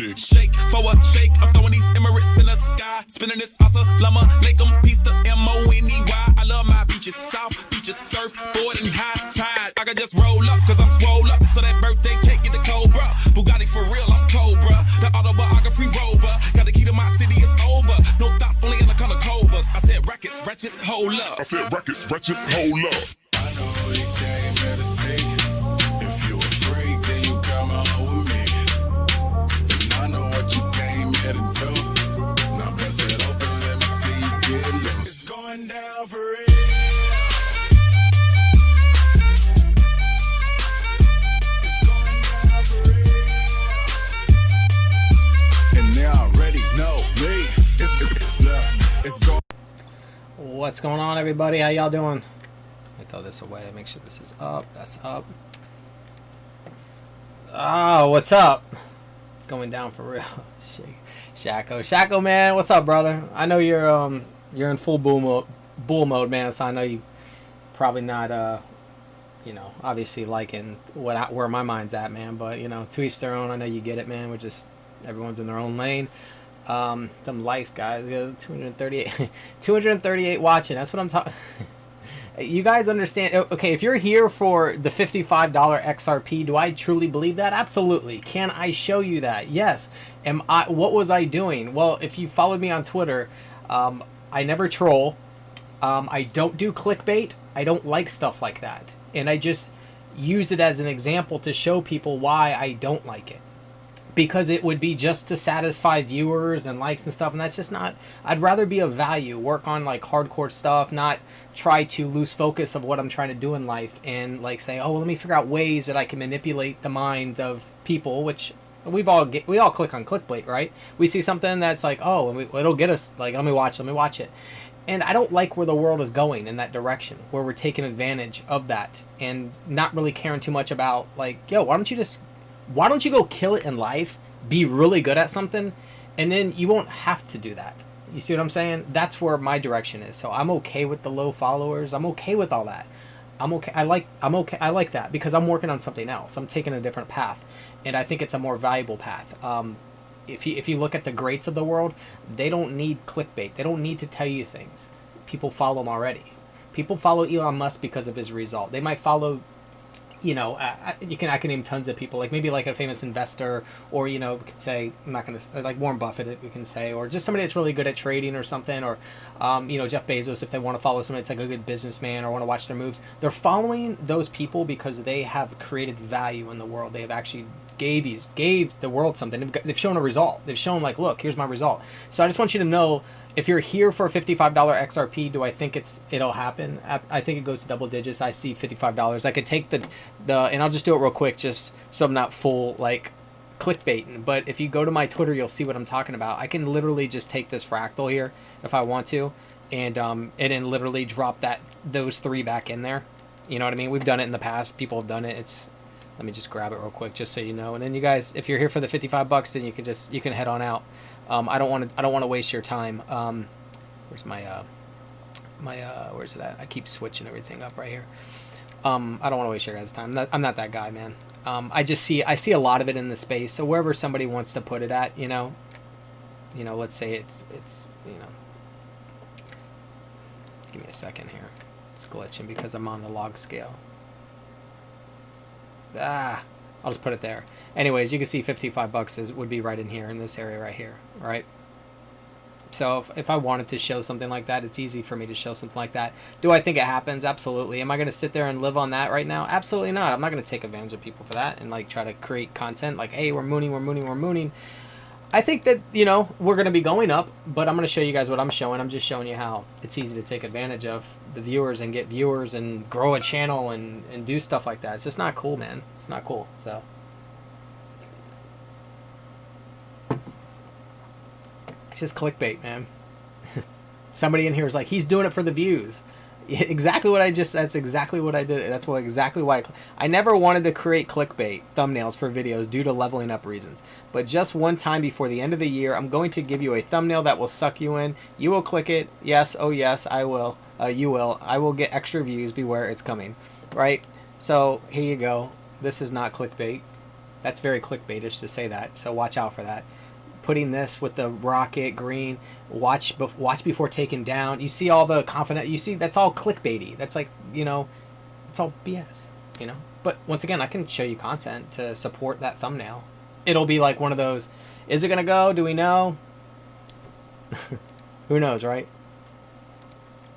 shake. Shake for a shake. I'm throwing these Emirates in the sky. Spinning this asa llama. Lake 'em, piece the M-O-N-E-Y. I love my beaches. South beaches. Surfboard and high tide. I can just roll up cause I'm swole up. So that birthday cake get the Cobra. Bugatti for real, I'm Cobra. The autobiography rover. Got the key to my city, it's over. No thoughts, only in the color covers. I said rackets, wretches, hold up. I said rackets, wretches, hold up. I know who you came here to see. If you a freak, then you come on with me. And I know what you came here to do. Now bust it open, let me see you get loose. It's going down for real. It's going down for real. And they already know me. It's going. What's going on, everybody? How y'all doing? Let me throw this away. Make sure this is up. That's up. Oh, what's up? It's going down for real. Shacko, man, what's up, brother? I know you're in full bull mode, man. So I know you probably not you know, obviously liking where my mind's at, man. But you know, to each their own. I know you get it, man. We're just everyone's in their own lane. Them likes, guys. We got 238 watching. That's what I'm talking. You guys understand? Okay, if you're here for the $55 XRP, do I truly believe that? Absolutely. Can I show you that? Yes. What was I doing? Well, if you followed me on Twitter, I never troll. I don't do clickbait. I don't like stuff like that. And I just used it as an example to show people why I don't like it. Because it would be just to satisfy viewers and likes and stuff, and that's just not. I'd rather be of value, work on like hardcore stuff, not try to lose focus of what I'm trying to do in life and like say, oh, let me figure out ways that I can manipulate the minds of people, which we all click on clickbait, right? We see something that's like, oh, it'll get us like, let me watch it. And I don't like where the world is going in that direction, where we're taking advantage of that and not really caring too much about like, yo, why don't you go kill it in life, be really good at something, and then you won't have to do that. You see what I'm saying? That's where my direction is. So I'm okay with the low followers. I'm okay with all that. I'm okay. I like that because I'm working on something else. I'm taking a different path, and I think it's a more valuable path. If you look at the greats of the world, they don't need clickbait. They don't need to tell you things. People follow them already. People follow Elon Musk because of his result. They might follow, you know, I can name tons of people, like maybe like a famous investor, or, you know, we could say, I'm not going to, like Warren Buffett, we can say, or just somebody that's really good at trading or something, or, you know, Jeff Bezos, if they want to follow somebody that's like a good businessman or want to watch their moves. They're following those people because they have created value in the world. They have actually gave the world something. They've shown a result. They've shown like, look, here's my result. So I just want you to know, if you're here for a $55 XRP, do I think it'll happen? I think it goes to double digits. I see $55. I could take the and I'll just do it real quick, just so I'm not full like clickbaiting. But if you go to my Twitter, you'll see what I'm talking about. I can literally just take this fractal here if I want to, and then literally drop those three back in there. You know what I mean? We've done it in the past. People have done it. Let me just grab it real quick, just so you know. And then you guys, if you're here for the $55, then you can head on out. I don't want to waste your time. Where's my where's it at? I keep switching everything up right here. I don't want to waste your guys' time. I'm not that guy, man. I see a lot of it in the space. So wherever somebody wants to put it at, you know, let's say it's you know. Give me a second here. It's glitching because I'm on the log scale. I'll just put it there. Anyways, you can see $55 would be right in here, in this area right here, right? So if I wanted to show something like that, it's easy for me to show something like that. Do I think it happens? Absolutely. Am I going to sit there and live on that right now? Absolutely not. I'm not going to take advantage of people for that and like try to create content like, hey, we're mooning. I think that, you know, we're going to be going up, but I'm going to show you guys what I'm showing. I'm just showing you how it's easy to take advantage of the viewers and get viewers and grow a channel and do stuff like that. It's just not cool, man. It's not cool. So it's just clickbait, man. Somebody in here is like, he's doing it for the views. Exactly what that's exactly what I did. That's exactly why I never wanted to create clickbait thumbnails for videos due to leveling up reasons. But just one time before the end of the year, I'm going to give you a thumbnail that will suck you in. You will click it. Yes, oh yes, I will. You will. I will get extra views. Beware, it's coming. Right? So here you go. This is not clickbait. That's very clickbaitish to say that, so watch out for that. Putting this with the rocket green, watch before taking down. You see all the confident. You see that's all clickbaity. That's like, you know, it's all BS. You know. But once again, I can show you content to support that thumbnail. It'll be like one of those. Is it gonna go? Do we know? Who knows, right?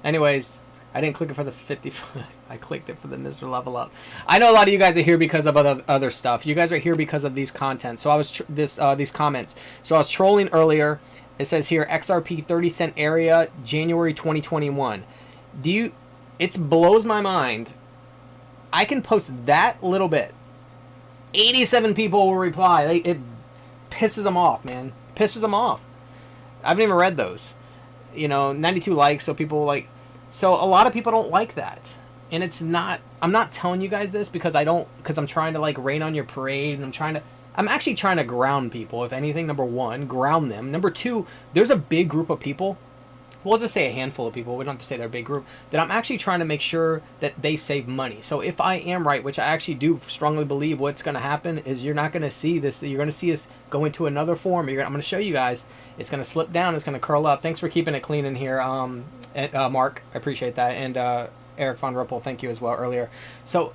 Anyways, I didn't click it for the 55. I clicked it for the Mr. Level Up. I know a lot of you guys are here because of other stuff. You guys are here because of these content. So I was these comments. So I was trolling earlier. It says here XRP 30-cent area, January 2021. It blows my mind. I can post that little bit. 87 people will reply. It pisses them off, man. Pisses them off. I haven't even read those. You know, 92 likes, so people like. So a lot of people don't like that. And it's not, I'm not telling you guys this because I'm trying to like rain on your parade, and I'm actually trying to ground people. If anything, number one, ground them. Number two, there's a big group of people, we'll just say a handful of people, we don't have to say they're a big group, that I'm actually trying to make sure that they save money. So if I am right, which I actually do strongly believe, what's going to happen is you're not going to see this, you're going to see us go into another form. I'm going to show you guys, it's going to slip down, it's going to curl up. Thanks for keeping it clean in here, Mark, I appreciate that. And Eric Von Ripple, thank you as well earlier. So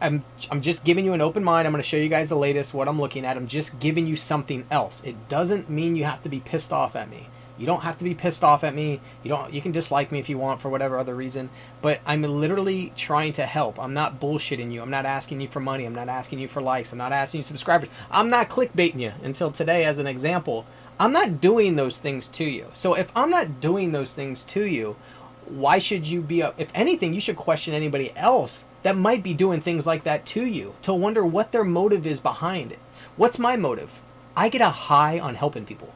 I'm just giving you an open mind. I'm going to show you guys the latest, what I'm looking at. I'm just giving you something else. It doesn't mean you have to be pissed off at me. You don't have to be pissed off at me. You can dislike me if you want for whatever other reason. But I'm literally trying to help. I'm not bullshitting you. I'm not asking you for money. I'm not asking you for likes. I'm not asking you subscribers. I'm not clickbaiting you until today as an example. I'm not doing those things to you. So if I'm not doing those things to you, why should you be if anything, you should question anybody else that might be doing things like that to you, to wonder what their motive is behind it. What's my motive? I get a high on helping people.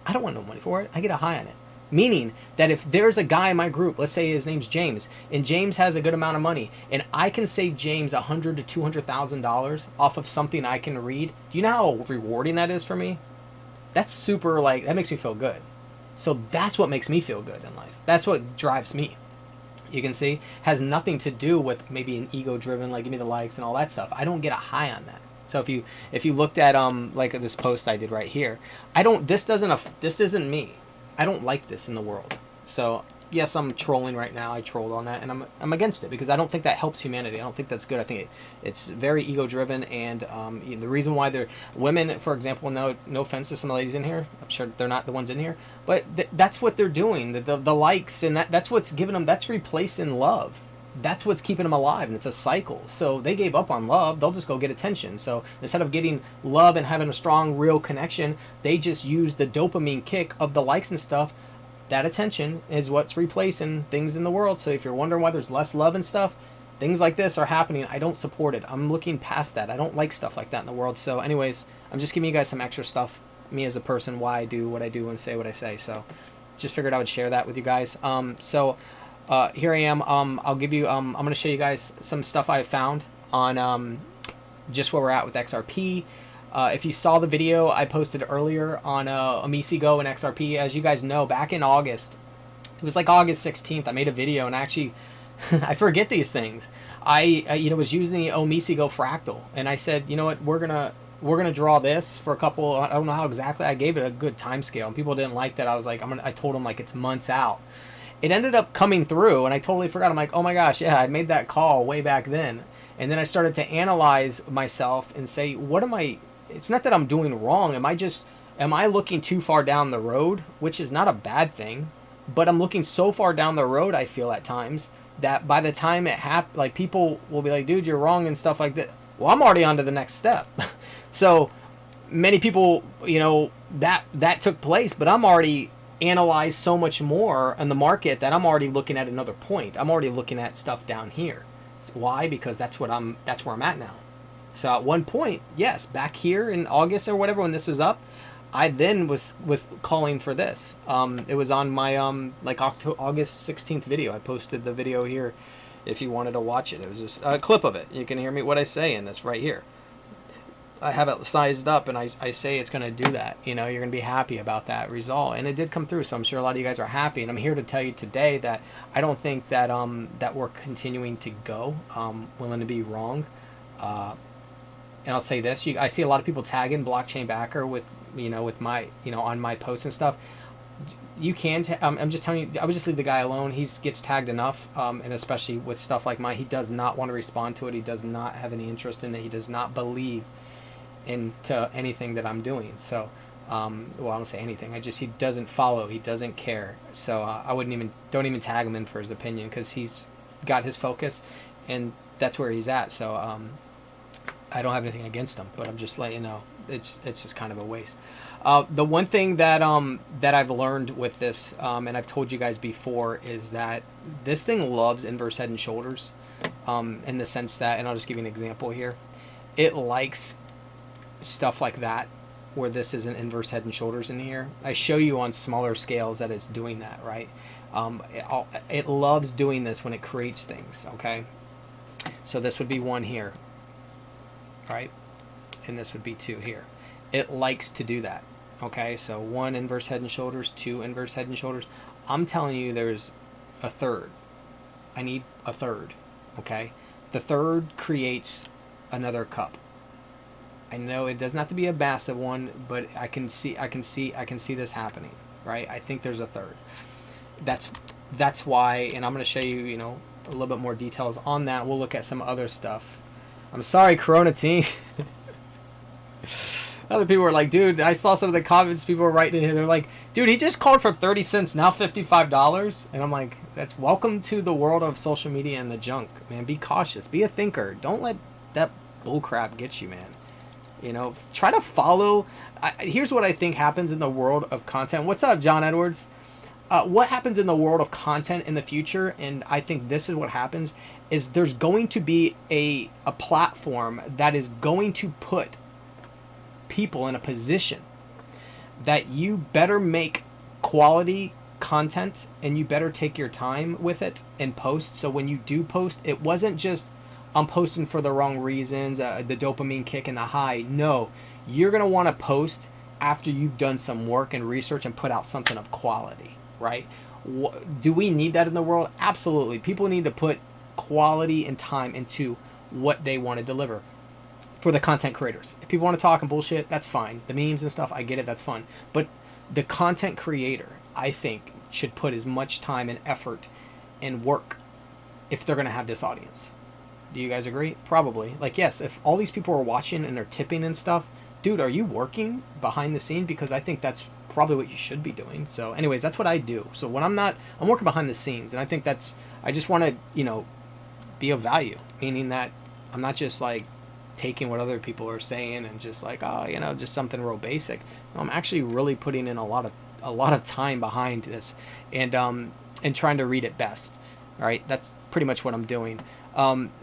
I don't want no money for it. I get a high on it. Meaning that if there's a guy in my group, let's say his name's James, and James has a good amount of money, and I can save James $100,000 to $200,000 off of something I can read, do you know how rewarding that is for me? That's super, like, that makes me feel good. So that's what makes me feel good in life. That's what drives me. You can see, has nothing to do with maybe an ego-driven, like give me the likes and all that stuff. I don't get a high on that. So if you looked at like this post I did right here, this isn't me. I don't like this in the world. So yes, I'm trolling right now. I trolled on that, and I'm against it because I don't think that helps humanity. I don't think that's good. I think it's very ego-driven, and the reason why women, for example, no offense to some ladies in here, I'm sure they're not the ones in here, but that's what they're doing. The likes, and that's what's giving them. That's replacing love. That's what's keeping them alive, and it's a cycle. So they gave up on love. They'll just go get attention. So instead of getting love and having a strong, real connection, they just use the dopamine kick of the likes and stuff. That attention is what's replacing things in the world. So if you're wondering why there's less love and stuff, things like this are happening. I don't support it. I'm looking past that. I don't like stuff like that in the world. So anyways, I'm just giving you guys some extra stuff, me as a person, why I do what I do and say what I say. So just figured I would share that with you guys. Here I am. I'll give you, I'm going to show you guys some stuff I found on just where we're at with XRP. If you saw the video I posted earlier on Amici-Go and XRP, as you guys know, back in August, it was like August 16th, I made a video, and actually, I forget these things. I was using the Amici-Go fractal, and I said, you know what, we're gonna draw this for a couple, I don't know how exactly, I gave it a good time scale, and people didn't like that. I was like, I told them like it's months out. It ended up coming through, and I totally forgot. I'm like, oh my gosh, yeah, I made that call way back then. And then I started to analyze myself and say, it's not that I'm doing wrong. Am I looking too far down the road? Which is not a bad thing, but I'm looking so far down the road, I feel at times, that by the time it happens, like people will be like, dude, you're wrong and stuff like that. Well, I'm already on to the next step. So many people, that took place, but I'm already analyzed so much more in the market that I'm already looking at another point. I'm already looking at stuff down here. So why? Because that's where I'm at now. So at one point, yes, back here in August or whatever, when this was up, I then was calling for this. It was on my August 16th video. I posted the video here if you wanted to watch it. It was just a clip of it. You can hear me what I say, and it's right here. I have it sized up, and I say it's going to do that. You're going to be happy about that result, and it did come through. So I'm sure a lot of you guys are happy, and I'm here to tell you today that I don't think that that we're continuing to go. Willing to be wrong. and I'll say this, I see a lot of people tagging blockchain backer with, with my, on my posts and stuff. You can, I'm just telling you, I would just leave the guy alone. He gets tagged enough, and especially with stuff like mine, he does not want to respond to it. He does not have any interest in it. He does not believe into anything that I'm doing. So, well, I don't say anything. He doesn't follow. He doesn't care. So I don't even tag him in for his opinion, because he's got his focus, and that's where he's at. So I don't have anything against him, but I'm just letting you know, it's just kind of a waste. The one thing that I've learned with this, and I've told you guys before, is that this thing loves inverse head and shoulders, in the sense that, and I'll just give you an example here. It likes stuff like that, where this is an inverse head and shoulders in here. I show you on smaller scales that it's doing that, right? It loves doing this when it creates things, okay? So this would be 1 here, right? And this would be 2 here. It likes to do that, okay? So 1 inverse head and shoulders, 2 inverse head and shoulders. I'm telling you, there's a third. I need a third, okay? The third creates another cup. I know it doesn't have to be a massive one, but I can see this happening, right? I think there's a third. That's why, and I'm going to show you, a little bit more details on that. We'll look at some other stuff. I'm sorry, Corona team. Other people were like, dude, I saw some of the comments people were writing in here. They're like, dude, he just called for 30 cents, now $55. And I'm like, that's welcome to the world of social media and the junk, man. Be cautious. Be a thinker. Don't let that bullcrap get you, man. Try to follow. Here's what I think happens in the world of content. What's up, John Edwards? What happens in the world of content in the future, and I think this is what happens, is there's going to be a platform that is going to put people in a position that you better make quality content, and you better take your time with it and post. So when you do post, it wasn't just, I'm posting for the wrong reasons, the dopamine kick and the high. No, you're going to want to post after you've done some work and research and put out something of quality, right? Do we need that in the world? Absolutely. People need to put quality and time into what they want to deliver. For the content creators, if people want to talk and bullshit, that's fine. The memes and stuff, I get it, that's fun. But the content creator, I think, should put as much time and effort and work if they're going to have this audience. Do you guys agree? Probably. Like, yes, if all these people are watching and they're tipping and stuff, dude, are you working behind the scene? Because I think that's probably what you should be doing. So anyways, that's what I do. So when I'm working behind the scenes, and I think I just want to, be of value, meaning that I'm not just like taking what other people are saying and just like, just something real basic. No, I'm actually really putting in a lot of time behind this, and trying to read it best. All right, that's pretty much what I'm doing.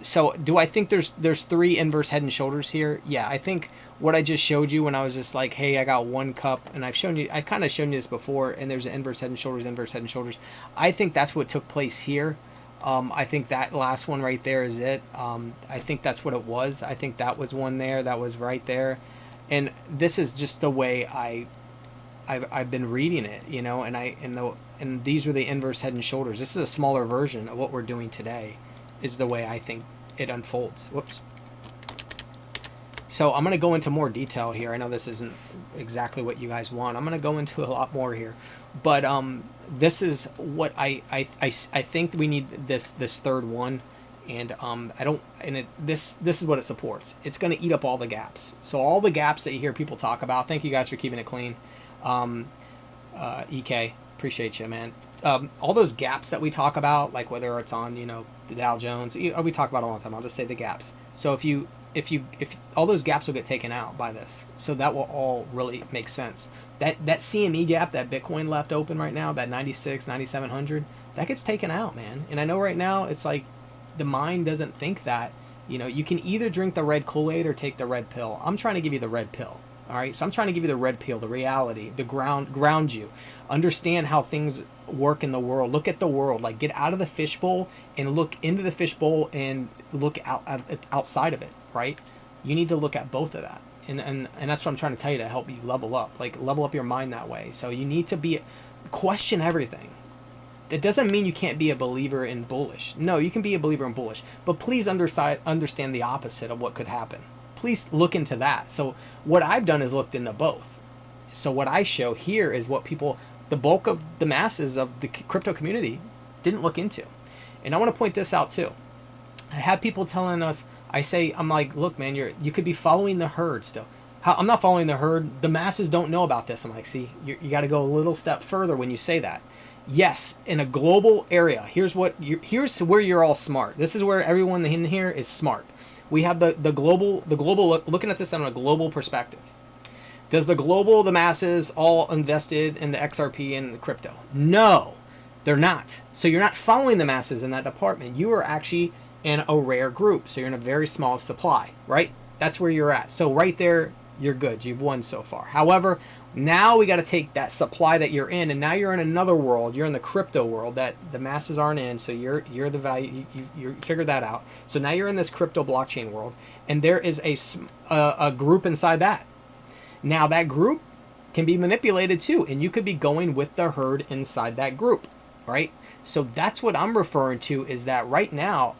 So do I think there's 3 inverse head and shoulders here? Yeah, I think what I just showed you when I was just like, hey, I got 1 cup, and I kind of shown you this before, and there's an inverse head and shoulders. I think that's what took place here. I think that last one right there is it. I think that's what it was. I think that was one there. That was right there. And this is just the way I've been reading it, and these were the inverse head and shoulders. This is a smaller version of what we're doing today, is the way I think it unfolds. Whoops. So I'm going to go into more detail here. I know this isn't exactly what you guys want. I'm going to go into a lot more here. But this is what I think we need, this third one. And this is what it supports. It's going to eat up all the gaps. So all the gaps that you hear people talk about, thank you guys for keeping it clean. EK, appreciate you, man. All those gaps that we talk about, like whether it's on, the Dow Jones, we talk about it all the time. I'll just say the gaps. So if all those gaps will get taken out by this, so that will all really make sense. That CME gap that Bitcoin left open right now, that 9,700, that gets taken out, man. And I know right now it's like the mind doesn't think that, you can either drink the red Kool-Aid or take the red pill. I'm trying to give you the red pill. All right, so I'm trying to give you the red pill, the reality, the ground you, understand how things work in the world. Look at the world, like get out of the fishbowl and look into the fishbowl and look outside of it, right? You need to look at both of that, and that's what I'm trying to tell you to help you level up, like level up your mind that way. So you need to question everything. It doesn't mean you can't be a believer in bullish. No, you can be a believer in bullish, but please understand the opposite of what could happen. please look into that. So what I've done is looked into both. So what I show here is what people, the bulk of the masses of the crypto community didn't look into. And I want to point this out too. I have people telling us, I'm like, look, man, you could be following the herd still. I'm not following the herd. The masses don't know about this. I'm like, see, you got to go a little step further when you say that. Yes, in a global area, here's where you're all smart. This is where everyone in here is smart. We have the global looking at this on a global perspective. Does the masses all invested in the XRP and crypto? No, they're not. So you're not following the masses in that department. You are actually in a rare group. So you're in a very small supply, right? That's where you're at. So right there, you're good. You've won so far. However, now we got to take that supply that you're in, and now you're in another world. You're in the crypto world that the masses aren't in. So you're the value. You figured that out. So now you're in this crypto blockchain world, and there is a group inside that. Now that group can be manipulated too, and you could be going with the herd inside that group, right? So that's what I'm referring to, is that right now,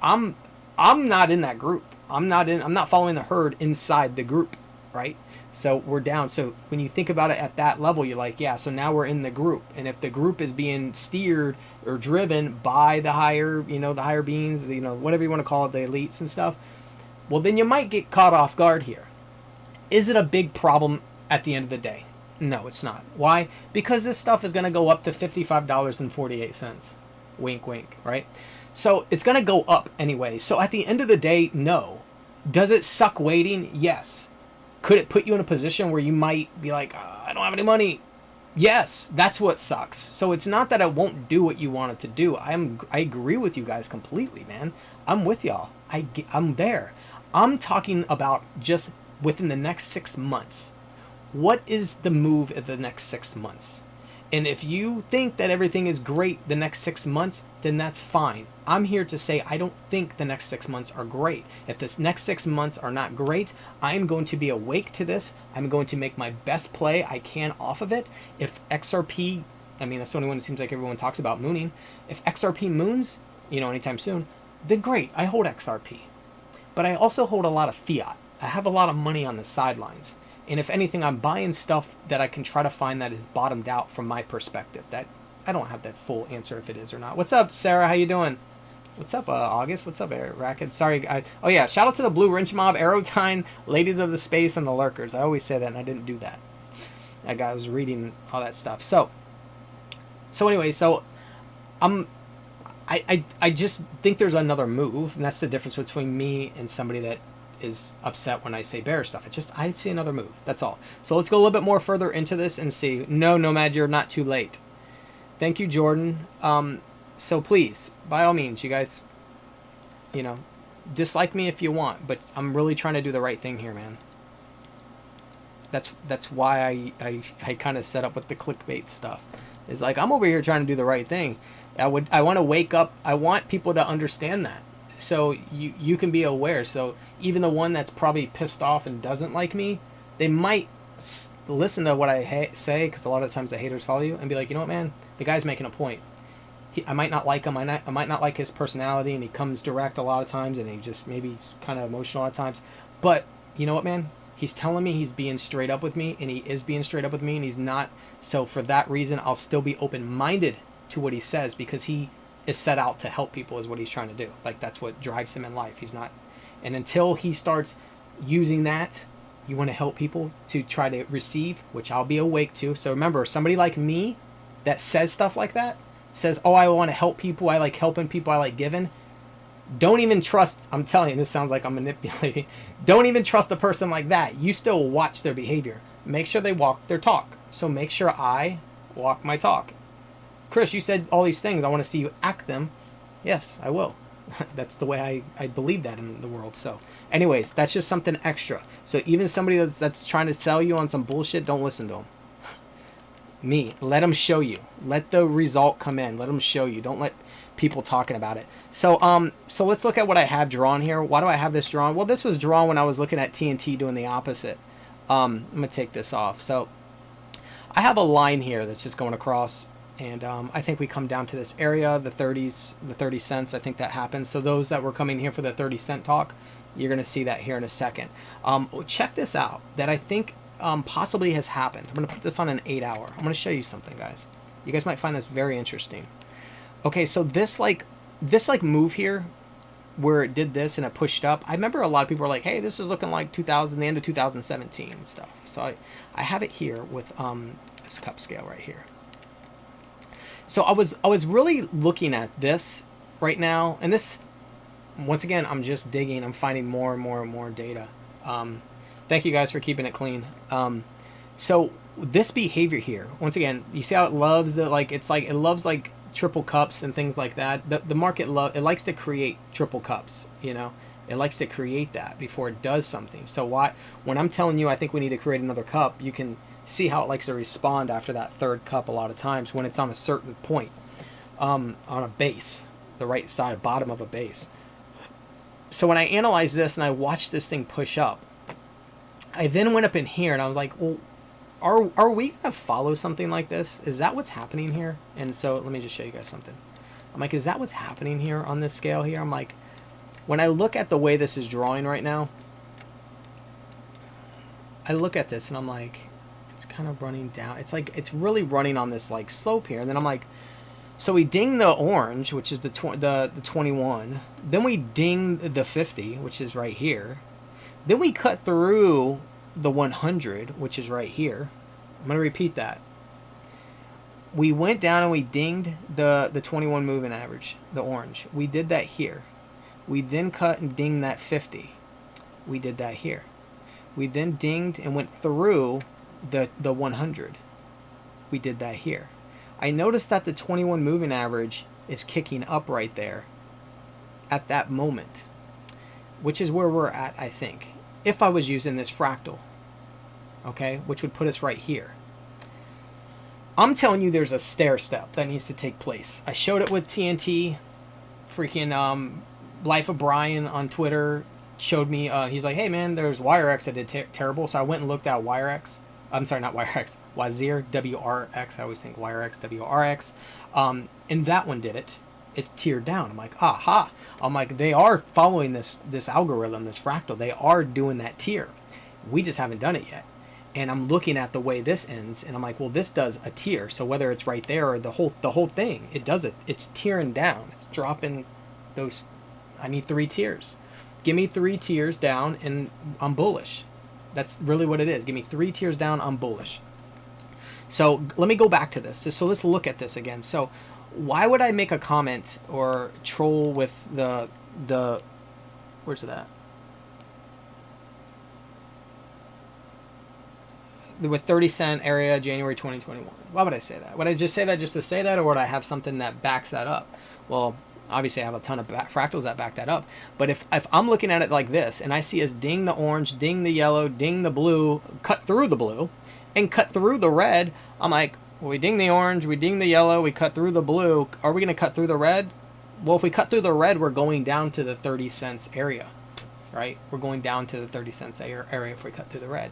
I'm not in that group. I'm not following the herd inside the group, right? So we're down. So when you think about it at that level, you're like, yeah, so now we're in the group. And if the group is being steered or driven by the higher beings, whatever you want to call it, the elites and stuff, well, then you might get caught off guard here. Is it a big problem at the end of the day? No, it's not. Why? Because this stuff is going to go up to $55.48. Wink, wink, right? So it's going to go up anyway. So at the end of the day, no. Does it suck waiting? Yes. Could it put you in a position where you might be like, I don't have any money? Yes, that's what sucks. So it's not that I won't do what you want it to do. I agree with you guys completely, man. I'm with y'all. I'm there. I'm talking about just within the next 6 months. What is the move in the next 6 months? And if you think that everything is great the next 6 months, then that's fine. I'm here to say I don't think the next 6 months are great. If this next 6 months are not great, I'm going to be awake to this. I'm going to make my best play I can off of it. If XRP, that's the only one it seems like everyone talks about mooning. If XRP moons, anytime soon, then great, I hold XRP. But I also hold a lot of fiat. I have a lot of money on the sidelines. And if anything, I'm buying stuff that I can try to find that is bottomed out from my perspective. That I don't have that full answer if it is or not. What's up, Sarah? How you doing? What's up, August? What's up, Eric Racket? Sorry. Oh, yeah. Shout out to the Blue Wrench Mob, Aerotine, Ladies of the Space, and the Lurkers. I always say that, and I didn't do that. I was reading all that stuff. So anyway, I just think there's another move, and that's the difference between me and somebody that is upset when I say bear stuff. It's just I see another move. That's all. So let's go a little bit more further into this and see. No, Nomad, you're not too late. Thank you, Jordan. So please, by all means, you guys, dislike me if you want, but I'm really trying to do the right thing here, man. That's why I kind of set up with the clickbait stuff. It's like I'm over here trying to do the right thing. I want to wake up. I want people to understand that. So you can be aware. So even the one that's probably pissed off and doesn't like me, they might listen to what I say, because a lot of times the haters follow you and be like, you know what, man, the guy's making a point. I might not like him. I might not like his personality, and he comes direct a lot of times, and he just maybe kind of emotional at times. But you know what, man? He's telling me he's being straight up with me, and he is being straight up with me, and he's not. So for that reason, I'll still be open-minded to what he says, because he is set out to help people is what he's trying to do. Like, that's what drives him in life. He's not, and until he starts using that, you want to help people to try to receive, which I'll be awake to. So remember, somebody like me that says stuff like that, says, oh, I want to help people, I like helping people, I like giving, don't even trust, I'm telling you, this sounds like I'm manipulating, don't even trust a person like that. You still watch their behavior. Make sure they walk their talk. So make sure I walk my talk. Chris, you said all these things. I want to see you act them. Yes, I will. That's the way I believe that in the world. So anyways, that's just something extra. So even somebody that's trying to sell you on some bullshit, don't listen to them. Me, let them show you. Let the result come in. Let them show you. Don't let people talking about it. So let's look at what I have drawn here. Why do I have this drawn? Well, this was drawn when I was looking at TNT doing the opposite. I'm going to take this off. So I have a line here that's just going across, And I think we come down to this area, the 30s, the 30 cents. I think that happens. So those that were coming here for the 30-cent talk, you're going to see that here in a second. Check this out that I think possibly has happened. I'm going to put this on an 8-hour. I'm going to show you something, guys. You guys might find this very interesting. Okay, so this move here, where it did this and it pushed up. I remember a lot of people were like, "Hey, this is looking like the end of 2017 and stuff." So I have it here with this cup scale right here. So I was really looking at this right now, and this, once again, I'm just digging. I'm finding more and more and more data. Thank you guys for keeping it clean. So this behavior here, once again, you see how it loves it loves like triple cups and things like that. The market it likes to create triple cups, you know. It likes to create that before it does something. So when I'm telling you I think we need to create another cup, you can see how it likes to respond after that third cup a lot of times when it's on a certain point, on a base, the right side bottom of a base. So when I analyze this and I watch this thing push up, I then went up in here and I was like, well, are we gonna follow something like this? Is that what's happening here? And so let me just show you guys something. I'm like, is that what's happening here on this scale here? I'm like, when I look at the way this is drawing right now, I look at this and I'm like, it's kind of running down. It's like it's really running on this like slope here. And then I'm like, so we ding the orange, which is the 21. Then we ding the 50, which is right here. Then we cut through the 100, which is right here. I'm going to repeat that. We went down and we dinged the 21 moving average, the orange. We did that here. We then cut and dinged that 50. We did that here. We then dinged and went through the 100. We did that here. I noticed that the 21 moving average is kicking up right there at that moment, which is where we're at, I think, if I was using this fractal, okay, which would put us right here. I'm telling you there's a stair step that needs to take place. I showed it with TNT. Freaking Life of Brian on Twitter showed me, he's like, hey man, there's WireX that did terrible. So I went and looked at WireX. I'm sorry, not WireX, Wazir, WRX. I always think WireX, WRX. And that one did it. It tiered down. I'm like, aha. I'm like, they are following this algorithm, this fractal. They are doing that tier. We just haven't done it yet. And I'm looking at the way this ends, and I'm like, well, this does a tier. So whether it's right there or the whole thing, it does it. It's tearing down. It's dropping those. I need 3 tiers. Give me 3 tiers down, and I'm bullish. That's really what it is. Give me 3 tiers down, I'm bullish. So let me go back to this. So let's look at this again. So why would I make a comment or troll with the where's it at? With 30-cent area, January 2021. Why would I say that? Would I just say that just to say that, or would I have something that backs that up? Well, obviously I have a ton of fractals that back that up. But if I'm looking at it like this, and I see us ding the orange, ding the yellow, ding the blue, cut through the blue, and cut through the red, I'm like, well, we ding the orange, we ding the yellow, we cut through the blue. Are we going to cut through the red? Well, if we cut through the red, we're going down to the 30 cents area, right? We're going down to the 30 cents area if we cut through the red.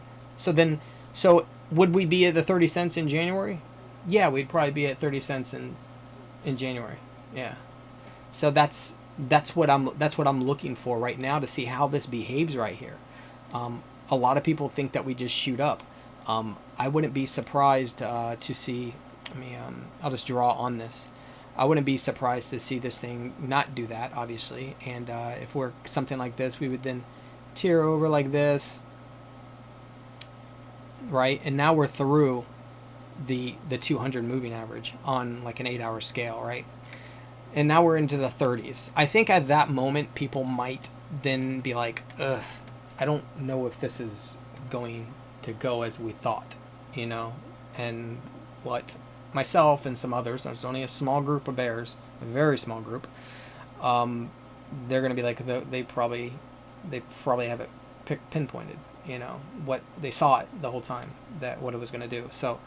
So would we be at the 30 cents in January? Yeah, we'd probably be at 30 cents in January. Yeah. So that's what I'm looking for right now to see how this behaves right here. A lot of people think that we just shoot up. I wouldn't be surprised to see. I'll just draw on this. I wouldn't be surprised to see this thing not do that, obviously. And if we're something like this, we would then tear over like this. Right, and now we're through the 200 moving average on like an 8-hour scale, right? And now we're into the 30s. I think at that moment people might then be like, ugh, I don't know if this is going to go as we thought, you know. And what myself and some others, there's only a small group of bears, a very small group, they're gonna be like, they probably have it pinpointed. You know, what they saw it the whole time, that what it was going to do. So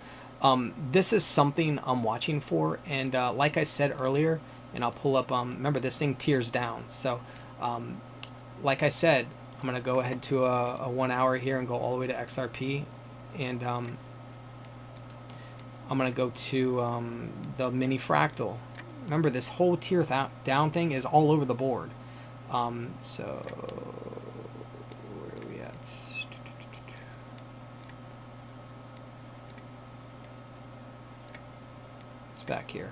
this is something I'm watching for. And like I said earlier, and I'll pull up, remember this thing tears down. So like I said, I'm going to go ahead to a 1 hour here and go all the way to XRP. And I'm going to go to the mini fractal. Remember, this whole tier down thing is all over the board. So where are we at? It's back here.